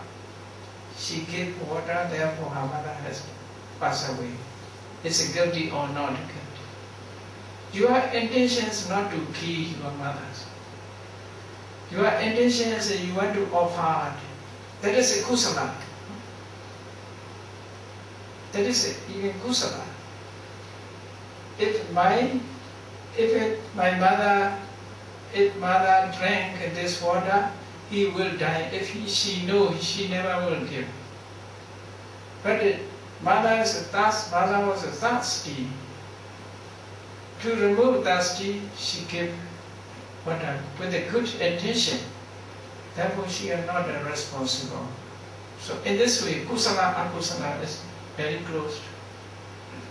She gave water, therefore her mother has passed away. Is it guilty or not guilty? Your intention is not to kill your mothers. Your intention is that you want to offer. That is a kusala. That is even kusala. If mother drank this water, he will die. If she knows, she never will give. But mother was thirsty. To remove thirsty, she gave water with a good intention. Therefore, she is not responsible. So in this way, kusala and akusala is very close.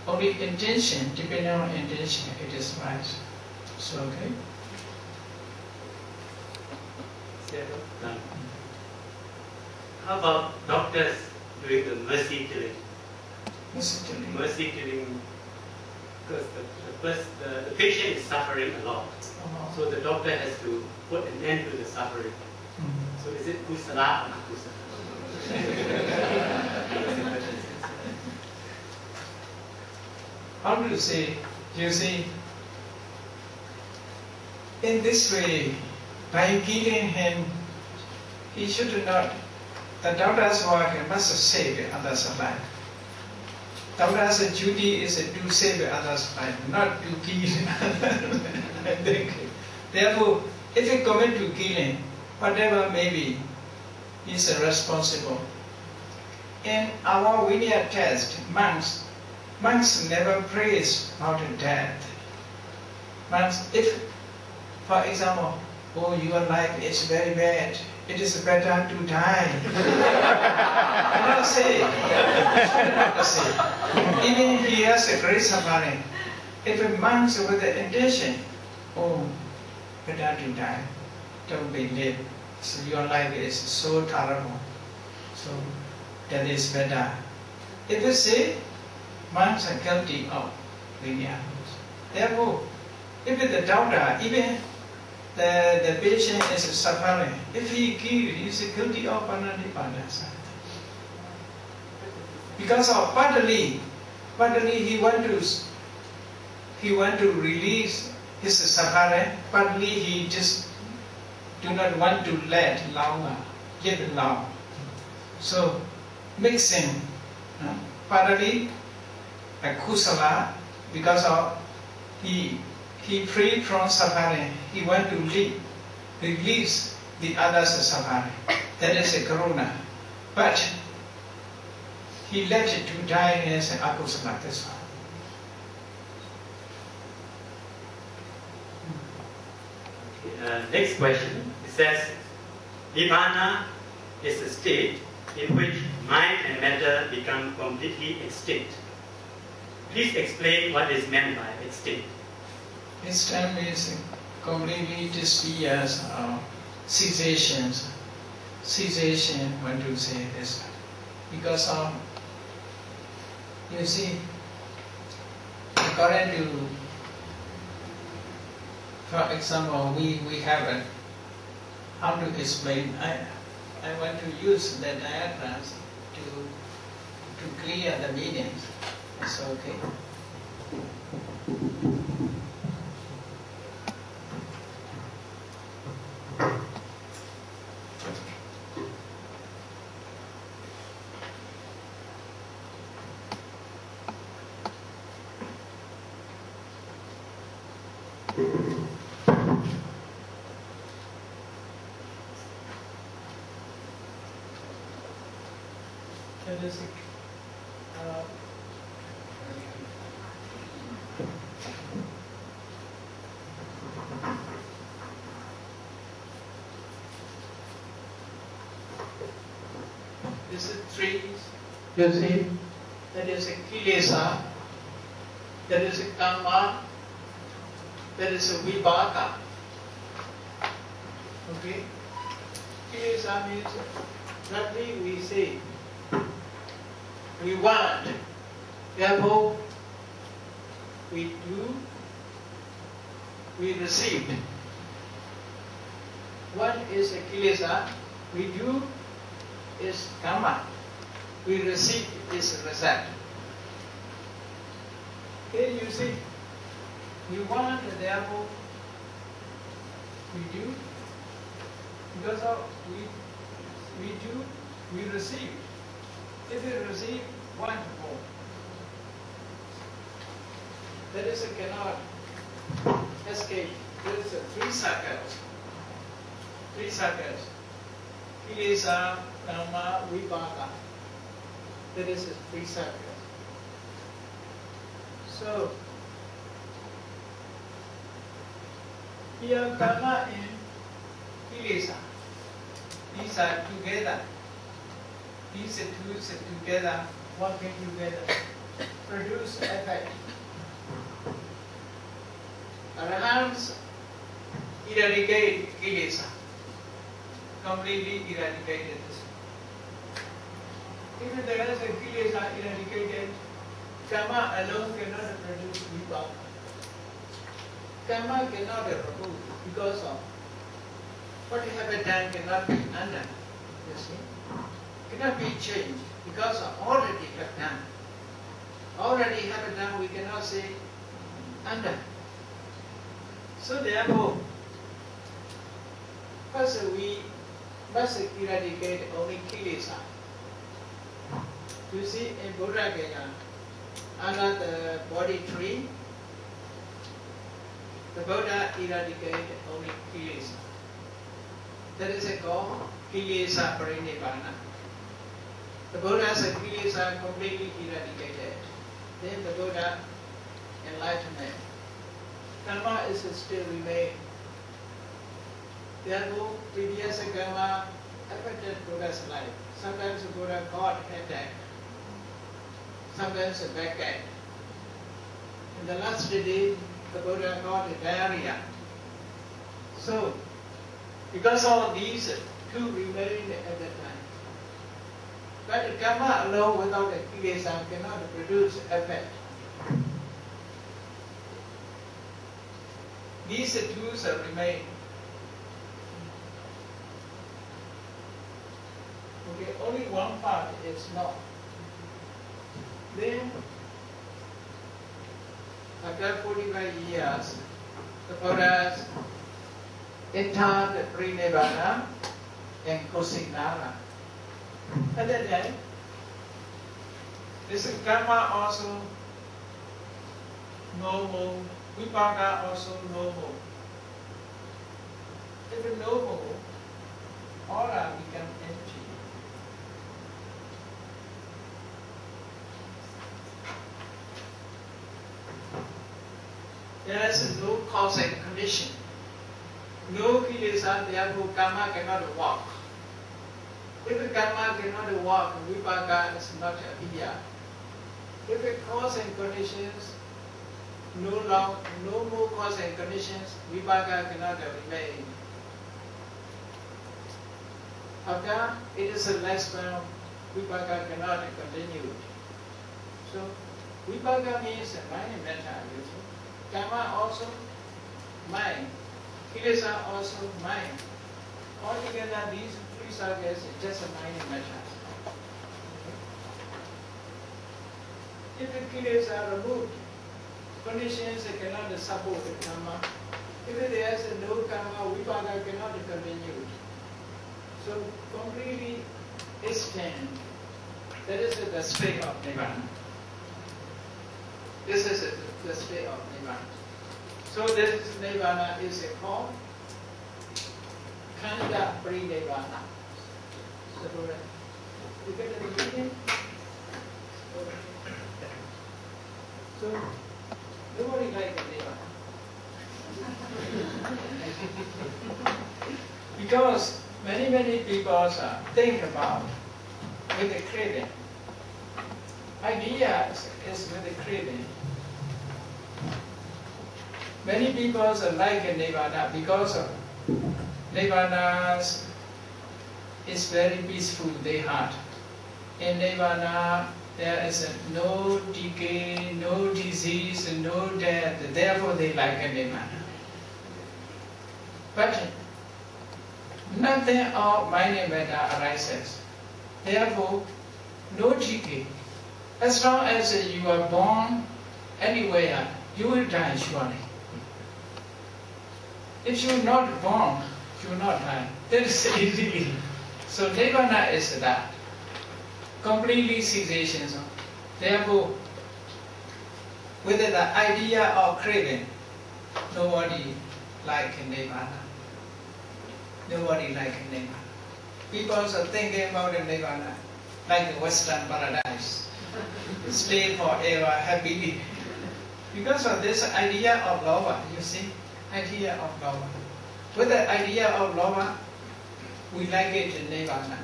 Only intention, depending on intention, it is right. So okay. How about doctors doing the mercy killing? Mercy killing. Mercy killing, because the patient is suffering a lot. So the doctor has to put an end to the suffering. So is it kusala or akusala? How do you say? You see, in this way, by killing him, he should not. The doctor's work must save others' life. Doctor's duty is to save others' life, not to kill others. Therefore, if you commit to killing, whatever may be, he is responsible. In our Vinaya test, monks never praise about death. Monks, if, for example, oh, your life is very bad, it is better to die. I don't say. I don't say. Even if he has a great suffering, if a monk with the intention, oh, better to die, don't be live. So your life is so terrible. So that is better. If you say, monks are guilty of Vinaya. Therefore, if the doctor, even the patient is suffering, if he kills, he is guilty of Panadipada. Because of partly he want to release his suffering, partly he just do not want to live long. So mixing, partly a kusala, because of he free from suffering, he want to release the others' suffering. That is a karuna. But he left it to die as an akusala. That's all. Next question. It says, Nirvana is a state in which mind and matter become completely extinct. Please explain what is meant by extinct. Extinct means completely disappears, cessations. cessation when to say this. Because of, you see, according to, for example, we have a, how to explain, I want to use the diagrams to clear the meanings. It's okay. This is three, you see, that is a kilesa, that is a karma, that is a vibhaka. Okay? Kilesa means nothing we say. We want, therefore we do, we receive. What is a kilesa? We do is karma. We receive is result. Here you see, we want, therefore we do. Because of we do, we receive. If you receive, want more. That is a cannot escape. There is a three circles. Three circles. Kilesa, karma, vibhaka. That is a three circles. So here karma and kilesa. These are together. These two together, working together, produce effect. Arahants eradicate kilesa. Completely eradicated this. If there is a kilesa eradicated, karma alone cannot produce vibhaka. Karma cannot remove because of what you have done cannot be undone. You see? Cannot be changed because of already have done. Already have done, we cannot say undone. So therefore, first we must eradicate only kilesa. You see in Buddha Gaya, under the body tree, the Buddha eradicated only kilesa. That is called kilesa parinibbana. The Buddha's kilesa completely eradicated. Then the Buddha enlightenment. Karma is still remain. Therefore, previous karma affected Buddha's life. Sometimes the Buddha got headache. Sometimes a backache. In the last day, the Buddha got diarrhea. So, because of these two remained at that time. But karma alone without a kilesa cannot produce effect. These two remain. Okay, only one part is not. Then, after 45 years, the Buddha entered Prinivana and Kusinara. At that time, this karma also no more, vibhaka also no more. If no more, aura become empty. There is no cause and condition. No kilesa, therefore karma cannot work. If the karma cannot work, vibhaka is not appear. If the cause and conditions, no more cause and conditions, vibhaka cannot remain. After it is a lifespan, vipaka cannot continue. So vipaka means mind and matter. Karma also mind. Kilesa also mind. Altogether these three sagas is just a mind and matter. If the kilesa are removed, conditions cannot support the karma. If there is no karma, vipaka cannot continue. So completely extend. That is the state of Nibbana. This is the state of Nibbana. So this Nibbana is called Khanda Pari-Nibbana. So you get the meaning? So nobody like the Nibbana. Because many people think about with the craving. Idea is with the craving. Many people like Nibbana because of Nibbana is very peaceful, their heart. In Nibbana there is no decay, no disease, no death. Therefore they like Nibbana. But nothing of mind and matter arises. Therefore, no decay. As long as you are born anywhere, you will die surely. If you are not born, you will not die. That is easily. So Nibbana is that. Completely cessation. Therefore, with the idea of craving, nobody like Nibbana. Nobody like Nibbana. People are thinking about Nibbana like the Western paradise. Stay forever happily. Because of this idea of love, you see, idea of love. With the idea of love, we like it in Nibbana.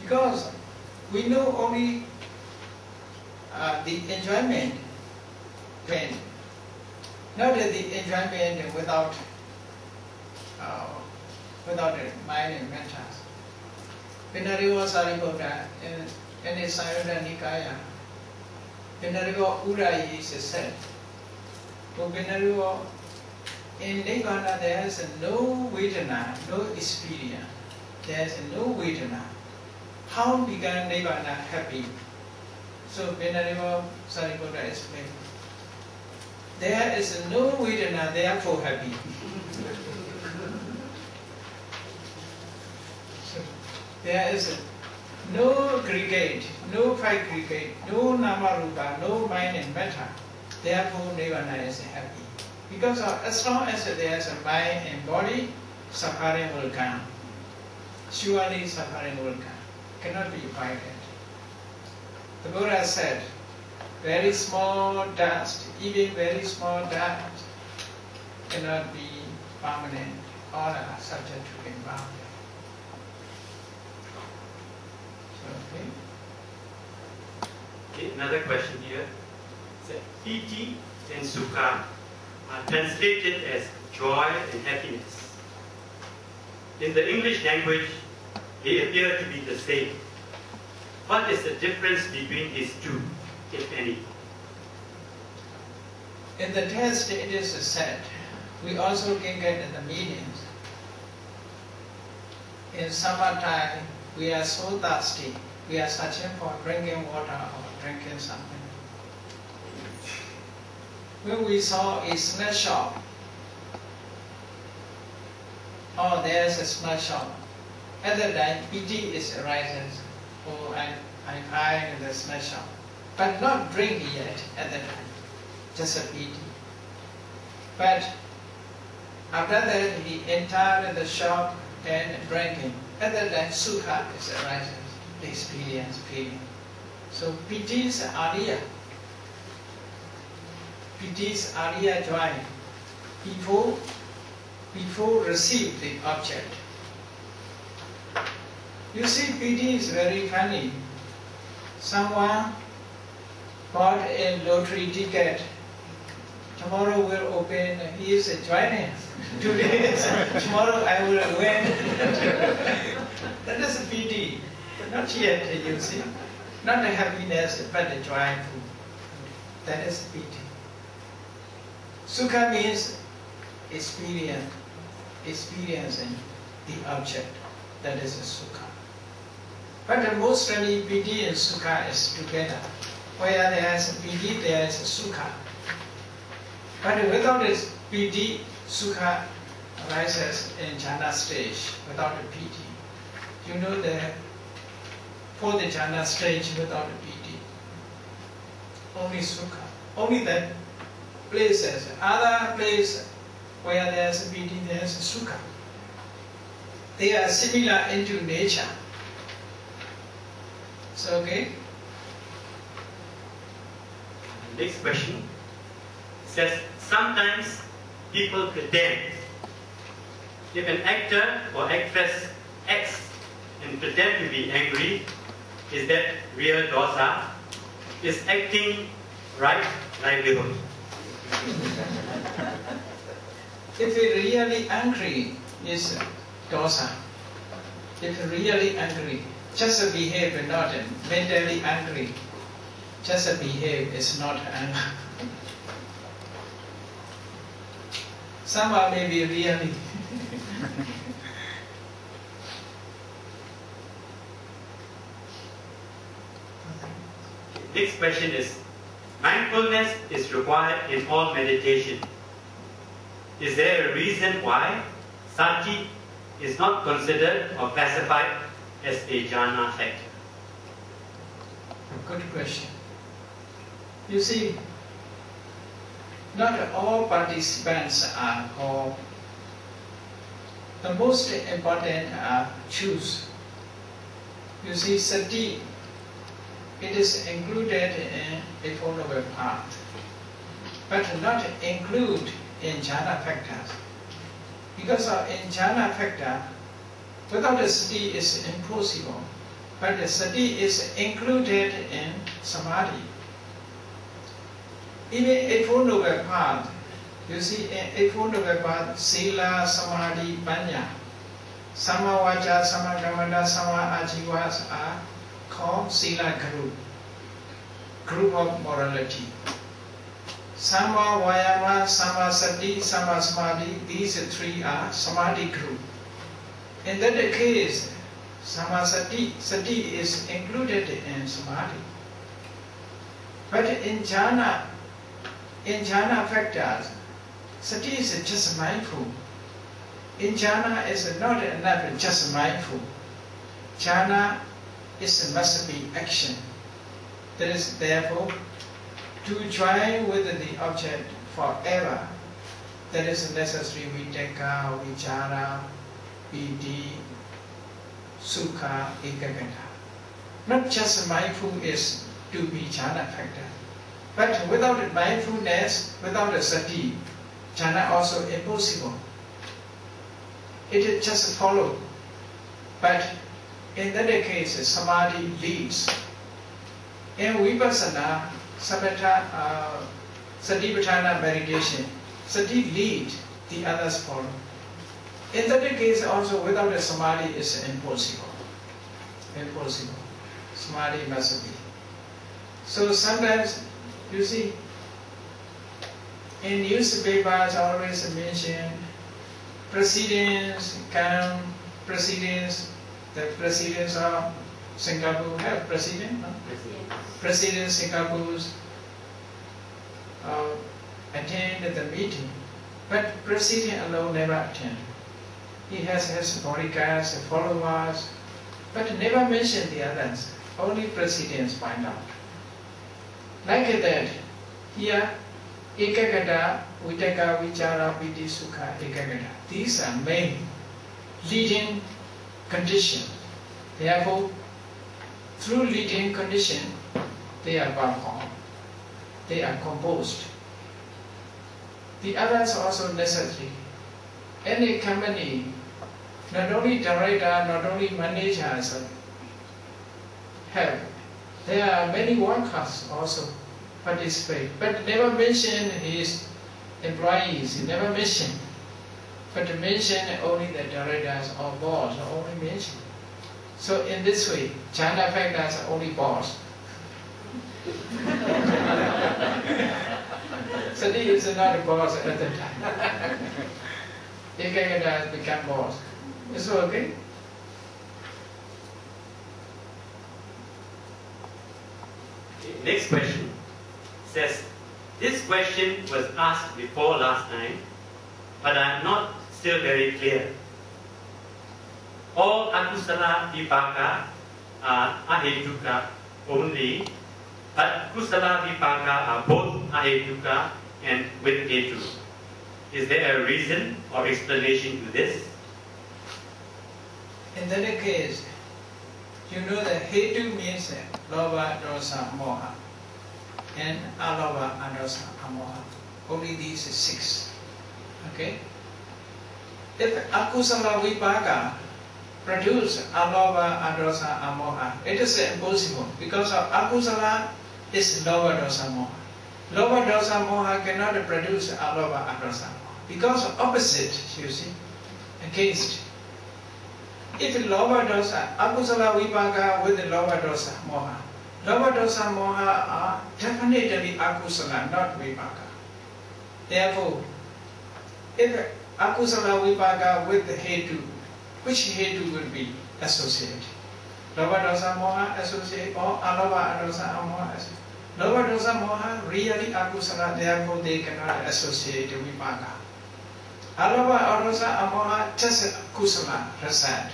Because we know only the enjoyment pain, not the enjoyment without the mind and matter. Sariputta in his Sayona Nikaya, Vinariva Urayi is said, in Nibbana there is no Vedana, no experience, there is no Vedana. How began Nibbana happy? So Vinariva Sariputta explained, there is no Vedana, therefore happy. There is no aggregate, no aggregate, no namarupa, no mind and matter. Therefore, Nibbana is happy. Because as long as there is a mind and body, suffering will come. Surely suffering will come. Cannot be avoided. The Buddha said, very small dust, even very small dust, cannot be permanent. All are subject to impermanence. Okay, another question here. Piti and Sukha are translated as joy and happiness. In the English language, they appear to be the same. What is the difference between these two, if any? In the text it is said, we also can get the meanings. In summertime, we are so thirsty, we are searching for drinking water or drinking something. When we saw a snack shop, oh, there's a snack shop. At that time, piti is arises. Oh, I find the snack shop. But not drink yet at that time, just a piti. But after that, he entered the shop and drinking. At that time, sukha is arises, the experience, feeling. So piti is ariya. Piti is ariya joy. Before receive the object. You see, piti is very funny. Someone bought a lottery ticket Tomorrow we'll open, he is joining. Today, tomorrow I will win. That is a pity, but not yet, you see. Not the happiness, but the joyful. That is a pity. Sukha means experiencing the object. That is a sukha. But mostly piti and sukha is together. Where there is a piti, there is a sukha. But without this piti, sukha arises in jhana stage without a piti. You know for the jhana stage without a piti, only sukha. Only that places, other places where there is a piti, there is a sukha. They are similar into nature. So, okay? Next question says, sometimes people pretend. If an actor or actress acts and pretend to be angry, is that real dosa? Is acting right livelihood? If you're really angry, is dosa. If you're really angry, just behave and not mentally angry. Just behave is not anger. Some are maybe really. Next question is, mindfulness is required in all meditation. Is there a reason why sati is not considered or classified as a jhana factor? Good question. You see, not all participants are called. The most important are choose. You see, sati, it is included in Eightfold Noble Path, but not included in jhana factors. Because in jhana factor, without the sati is impossible. But the sati is included in samadhi. Even Eightfold Noble Path, you see, in Eightfold Noble Path, sila, samadhi, panya, sama vacha, sama kammanta, sama ajiva are called sila group of morality. Sama vayama, sama sati, sama samadhi, these three are samadhi group. In that case, sama sati is included in samadhi. But in jhana factors, sati is just mindful. In jhana is not enough just mindful. Jhana must be action. That is therefore to join with the object forever. That is necessary vitaka, vichara, piti, sukha, ekagata. Not just mindful is to be jhana factor. But without mindfulness, without a sati, jhana also impossible. It just follow. But in that case, samadhi leads. In vipassana, samatha, satipatthana meditation, sati lead, the others follow. In that case also without a samadhi is impossible. Impossible. Samadhi must be. So sometimes, you see, in newspapers always mention presidents come, the presidents of Singapore have president, no? President Singapore's attend the meeting, but president alone never attend. He has his bodyguards, followers, but never mention the others. Only presidents find out. Like that, here, ekagata, vitaka, vichara, piti, sukha, ekagata. These are main leading conditions. Therefore, through leading condition, they are performed. They are composed. The others are also necessary. Any company, not only director, not only managers have. There are many workers also participate, but never mention his employees, you never mention. But to mention only the directors or boss, only mention. So in this way, jhana factors are only boss. So he is not a boss at the time. Ekagata has become boss. Is it okay? Next question says, this question was asked before last time, but I'm not still very clear. All akusala vipaka are ahetuka only, but kusala vipaka are both ahetuka and with hetu. Is there a reason or explanation to this? In that case, you know that hetu means lobha, dosa, moha, and alobha, adosa, amoha. Only these 6. Okay? If akusala vipaka produce alobha, adosa, amoha, it is impossible because of akusala is lobha, dosa, moha. Lobha, dosa, moha cannot produce alobha, adosa, moha because of opposite, you see, against. If lobha, dosa, akusala vipaka with lobha, dosa, moha, lobha, dosa, moha are definitely akusala, not vipaka. Therefore, if akusala vipaka with the hetu, which hetu will be associated? Lobha, dosa, moha associate or alobha, dosa, amoha associate? Lobha, dosa, moha really akusala, therefore they cannot associate vipaka. Alobha, dosa, amoha just kusala, rasad.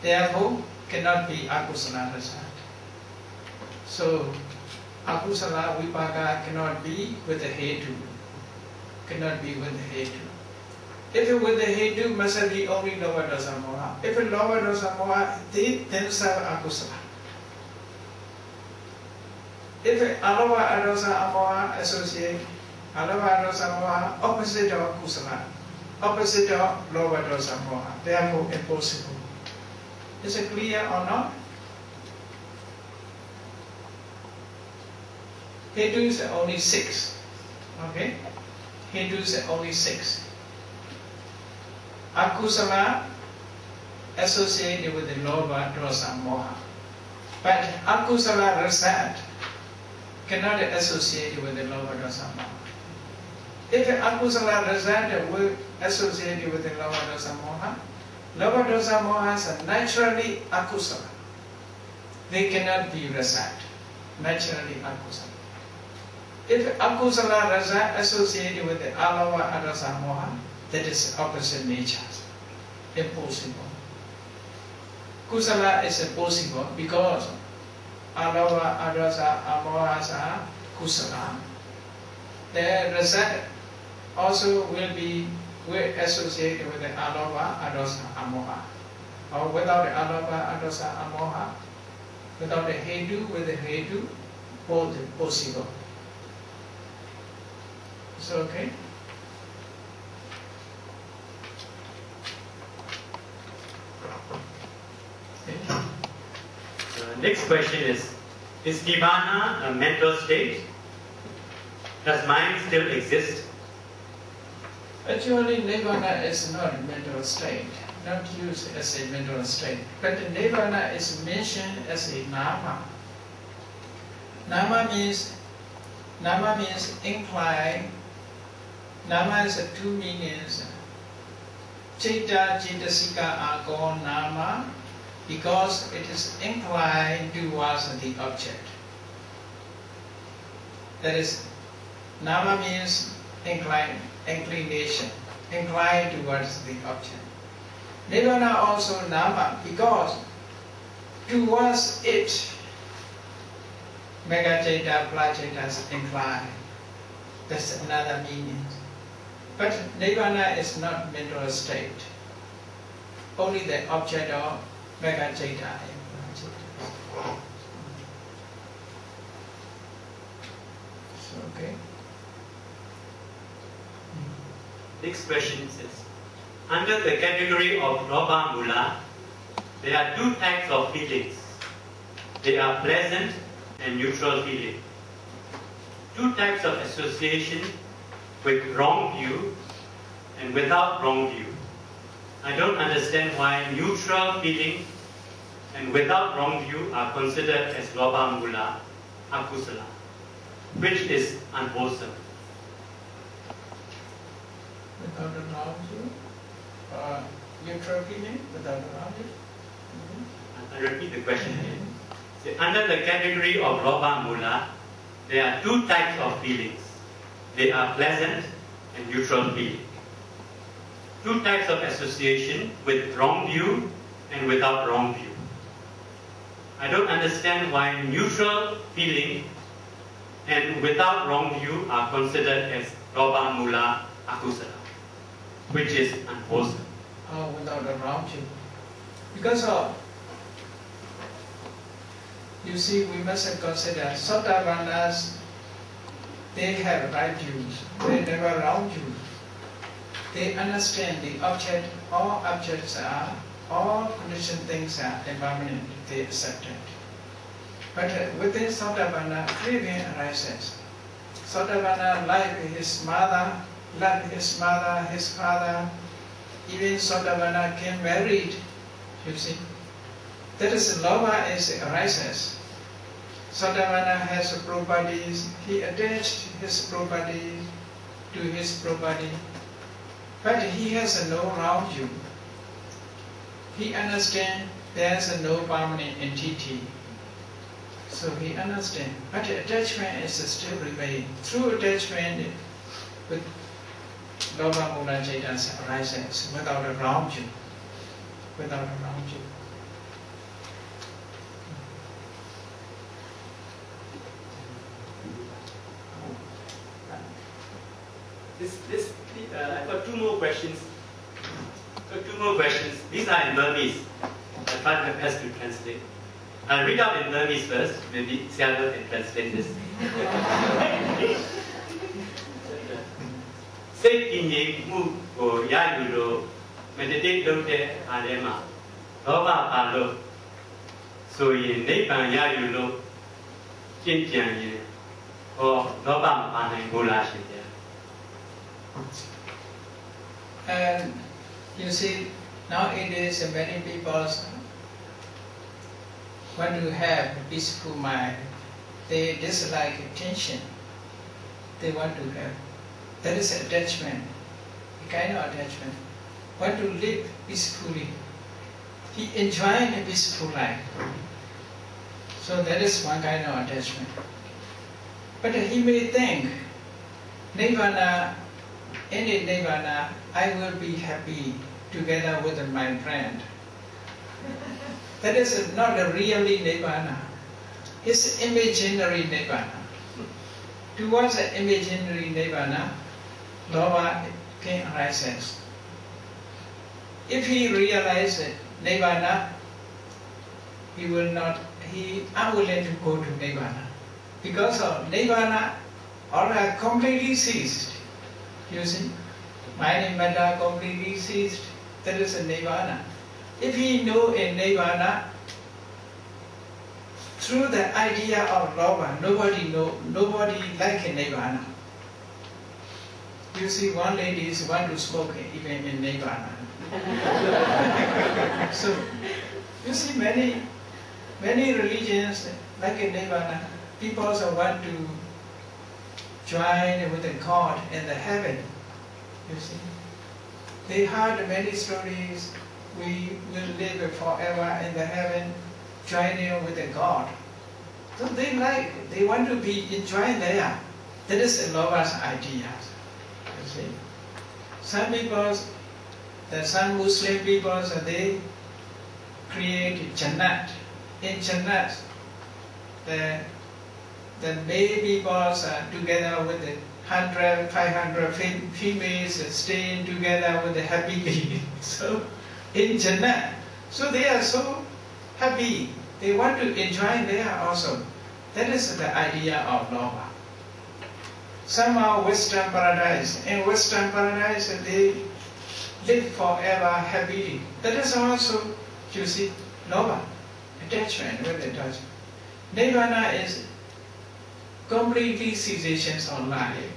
Therefore cannot be akusala, rasad. So akusala vipaka cannot be with the hetu. Cannot be with the hetu. If it with the hetu, must be only lobha, dosa, moha. If it lobha, dosa, moha, they themselves akusala. If it alobha, dosa, amoha associate, alobha, dosa, moha opposite of kusala, opposite of lobha, dosa, moha. Therefore impossible. Is it clear or not? Hetus are only 6. Okay? Hetus are only 6. Akusala associated with the lobha, dosa, moha. But akusala rasad cannot associate with the lobha, dosa, moha. If akusala rasad will associate with the lobha, dosa, moha, lobha, dosa, mohas are naturally akusala. They cannot be rasad. Naturally akusala. If akusala rasa associated with the alobha, adosa, moha, that is opposite natures. Impossible. Kusala is impossible because alobha, adosa, amohas are kusala. The rasa also will associate with the alobha, adosa, amoha. Or without the alobha, adosa, amoha, without the hetu, with the hetu, both possible. So okay? Next question is Nirvana a mental state? Does mind still exist? Actually, Nirvana is not a mental state, not used as a mental state. But Nirvana is mentioned as a nama. Nama means incline. Nama has 2 meanings. Citta, Cittasika, Yagon, Nama, because it is inclined towards the object. That is, Nama means inclination, inclined towards the object. Nirvana also Nama, because towards it, Megaceta, Placeta is inclined. That's another meaning. But Nirvana is not mental state. Only the object of Megaceta. So, okay. Next question says, under the category of Lobha Mula, there are 2 types of feelings. They are pleasant and neutral feeling. 2 types of association with wrong view and without wrong view. I don't understand why neutral feeling and without wrong view are considered as lobha mula, akusala, which is unwholesome. Without a wrong view? Neutral feeling without a wrong view? I'll repeat the question again. So under the category of lobha mula, there are two types of feelings. They are pleasant and neutral feeling. Two types of association with wrong view and without wrong view. I don't understand why neutral feeling and without wrong view are considered as lobha mula akusala, which is unwholesome. Oh, without a wrong view. Because of, you see, we must consider Sotapannas, they have right views, they never wrong views. They understand the object, all objects are, all conditioned things are impermanent, they accept it. But within Sotapanna, craving arises. Sotapanna like his mother, love his mother, his father, even Sotapanna came married, you see. That is lobha arises. Sotapanna has properties, he attached his property to his property, but he has no wrong view. He understands there is no permanent entity. So he understands, but attachment is still remain. Through attachment, with lobha mula cetas arises without a wrong view. Without a wrong view. I've got two more questions. These are in Burmese. I'll try my best to translate. I'll read out in Burmese first. Maybe Siago can translate this. Say kinye mu ko ya yu lo meditate lo de alema. Lobha pa lo. So yin nibbana ya yu lo jin jian yin. Ho lobha ma nai bo la shin ya. And you see, nowadays many people want to have a peaceful mind. They dislike tension. They want to have. That is attachment, a kind of attachment. Want to live peacefully. He enjoying a peaceful life. So that is one kind of attachment. But he may think, Nirvana, in Nirvana, I will be happy together with my friend. That is not a really Nirvana. It's imaginary Nirvana. Towards the imaginary Nirvana, lobha can arise. If he realizes Nirvana, he will not, he unwilling to go to Nirvana. Because of Nirvana, all are completely ceased. You see, mind and matter completely ceased. That is a Nirvana. If he know a Nirvana, through the idea of lobha, nobody like a Nirvana. You see, one lady want to smoke even in Nirvana. So, you see, many religions like a Nirvana, people also want to join with the God in the heaven. You see, they heard many stories. We will live forever in the heaven, joining with the God. So they want to be enjoying there. That is the lobha's idea. You see, some Muslim people, they create Jannat. In Jannat, the male people are together with the 100, 500 females staying together with the happily. So in Jannah, so they are so happy. They want to enjoy there also. That is the idea of lobha. Some are Western paradise. In Western paradise, they live forever happily. That is also, you see, lobha, attachment with attachment. Nirvana is completely cessation of life.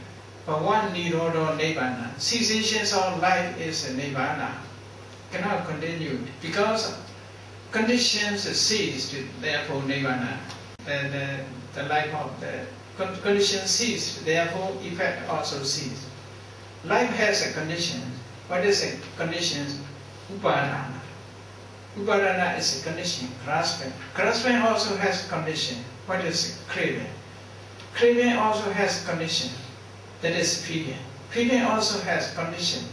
But one nirodha nibbana. Cessations of life is a nibbana. Cannot continue because conditions ceased, therefore nibbana. The life of the condition ceased, therefore effect also ceased. Life has a condition. What is a condition? Upadana. Upadana is a condition, grasping. Grasping also has condition. What is craving? Craving also has condition. That is feeding. Feeding also has condition.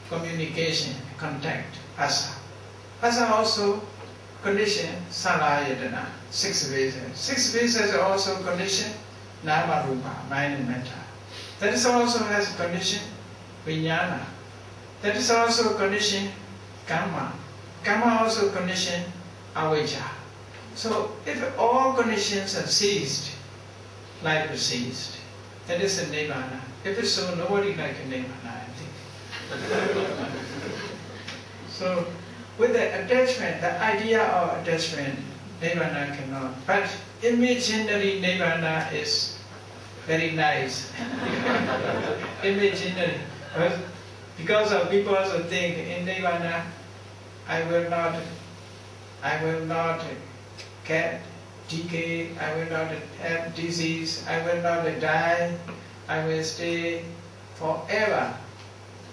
Communication, contact, asa. Asa also condition, salayadana, 6 visas. 6 visas are also condition, nama rupa, mind and matter. That is also has condition, vijnana. That is also condition, karma. Karma also condition, avijja. So if all conditions are ceased, life is ceased. That is a nibbana. If it's so, nobody like a nibbana, I think. So with the attachment, the idea of attachment, nibbana cannot. But imaginary nibbana is very nice. Imaginary. Because of people also think in nibbana, I will not get decay, I will not have disease, I will not die, I will stay forever.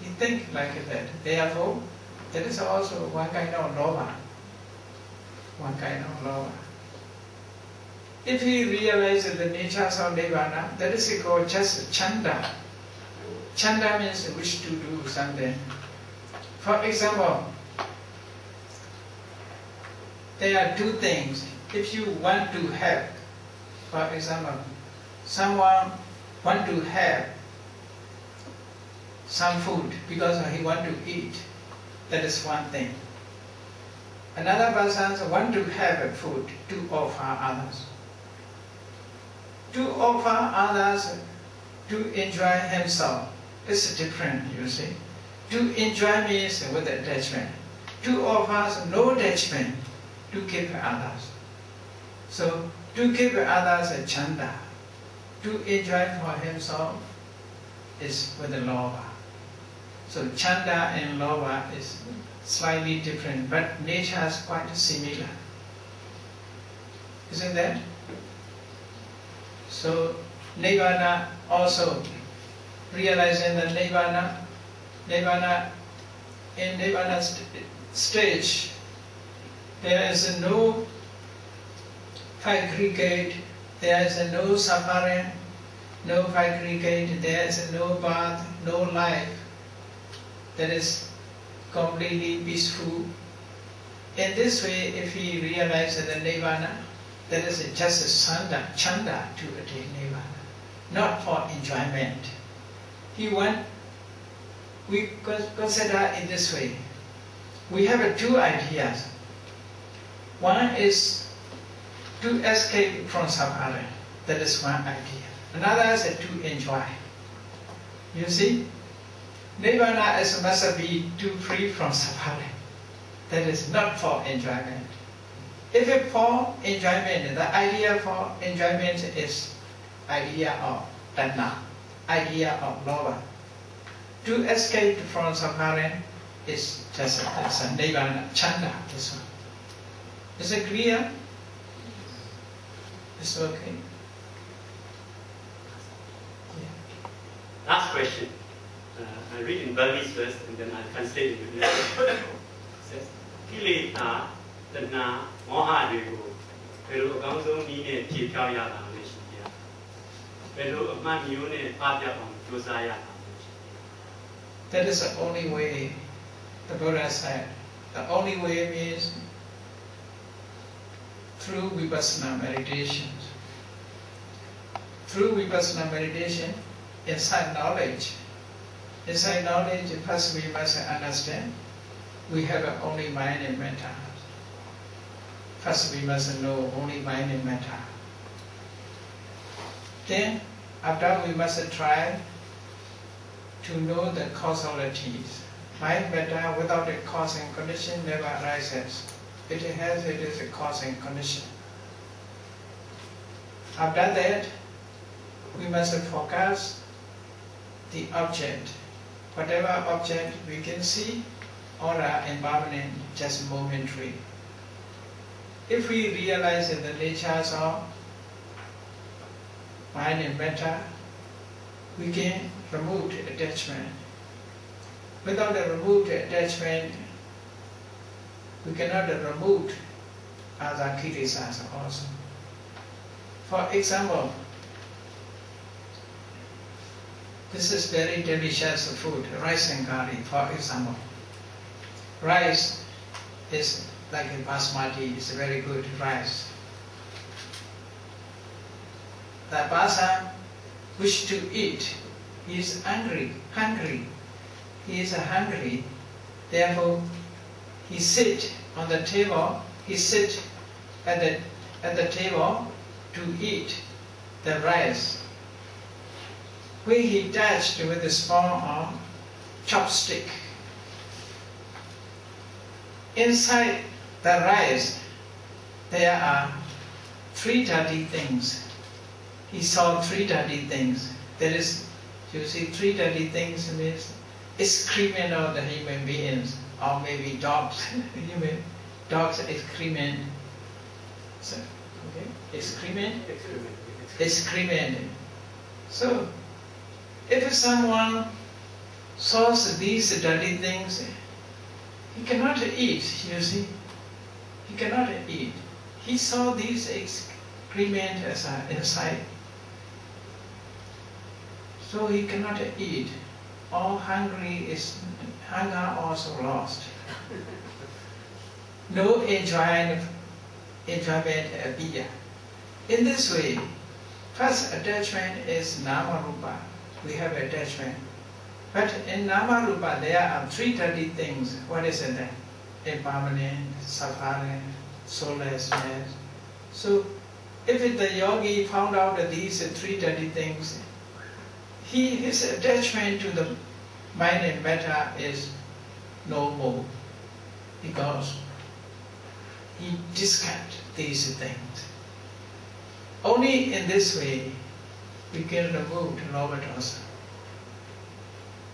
You think like that. Therefore, that is also one kind of lobha. One kind of lobha. If we realize the natures of nibbana, that is called just chanda. Chanda means wish to do something. For example, there are two things. If you want to have, for example, someone want to have some food because he want to eat, that is one thing. Another person want to have a food to offer others. To offer others to enjoy himself is different, you see. To enjoy means with attachment. To offer no attachment to give others. So to give others a chanda, to enjoy for himself is with the lobha. So chanda and lobha is slightly different, but nature is quite similar. Isn't that? So nibbana also, realizing the nibbana in nibbana stage, there is no aggregate, there is no suffering, no aggregate, there is no birth, no life. That is completely peaceful. In this way, if we realize that the nibbana, that is just a chanda to attain nibbana, not for enjoyment. We consider in this way. We have two ideas. One is to escape from suffering. That is one idea. Another is to enjoy. You see, nibbana must be to free from suffering. That is not for enjoyment. If it's for enjoyment, the idea for enjoyment is idea of Dhamma, idea of lobha. To escape from suffering is just a nibbana, chanda, this one. Is it clear? It's okay. Yeah. Last question. I read in Burmese first and then I translate it in English. It says, Kileta, Dana, Moha Dego, Pero Gamzo Nine, Tikaya, Pero Manione, Abia on Josiah. That is the only way, the Buddha said. The only way means through vipassana meditation. Through vipassana meditation, inside knowledge. Inside knowledge, first we must understand we have only mind and matter. First we must know only mind and matter. Then, after we must try to know the causalities. Mind matter without a cause and condition never arises. It is a cause and condition. After that, we must focus the object. Whatever object we can see, all are impermanent, just momentary. If we realize the natures of mind and matter, we can remove the attachment. Without the removed attachment, we cannot remove other kilesas also. For example, this is very delicious food, rice and curry, for example. Rice is like a basmati, it's very good rice. The person wishes to eat, he is hungry. He is hungry, therefore he sit on the table, he sit at the table to eat the rice. When he touched with a spoon or chopstick, inside the rice there are 3 dirty things. He saw 3 dirty things. There is, you see, 3 dirty things means excrement of the human beings, or maybe dogs, dogs excrement. So, okay, excrement. So, if someone saw these dirty things, he cannot eat, you see. He cannot eat. He saw these excrement as inside. So he cannot eat. All hunger also lost. No enjoyment appear. In this way, first attachment is nama rupa. We have attachment. But in nama rupa there are 3 dirty things. What is it then? Impermanent, suffering, soullessness. So if the yogi found out that these 3 dirty things, his attachment to the mind and matter is no more, because he discards these things. Only in this way we can remove the lower dosa.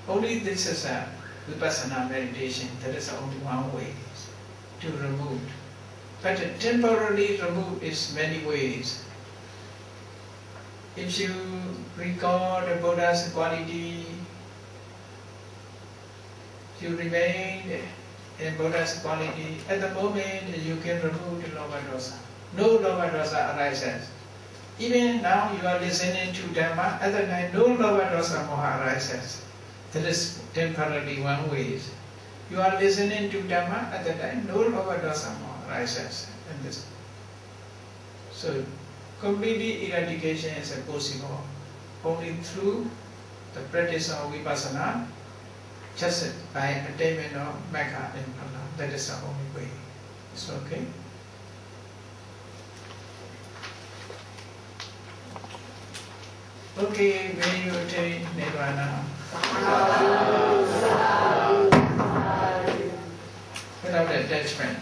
Only this is a vipassana meditation. That is only one way to remove. But temporarily remove is many ways. If you recall the Buddha's quality, you remain in Buddha's quality, at the moment you can remove the lower dosa. No lower dosa arises. Even now you are listening to Dhamma, at the time no lower dosa moha arises. That is temporarily one way. You are listening to Dhamma, at the time no lower dosa moha arises. And this. So completely eradication is possible only through the practice of vipassana, just by attainment of magga and phala. That is the only way. It's okay. Okay, may you attain nirvana without attachment.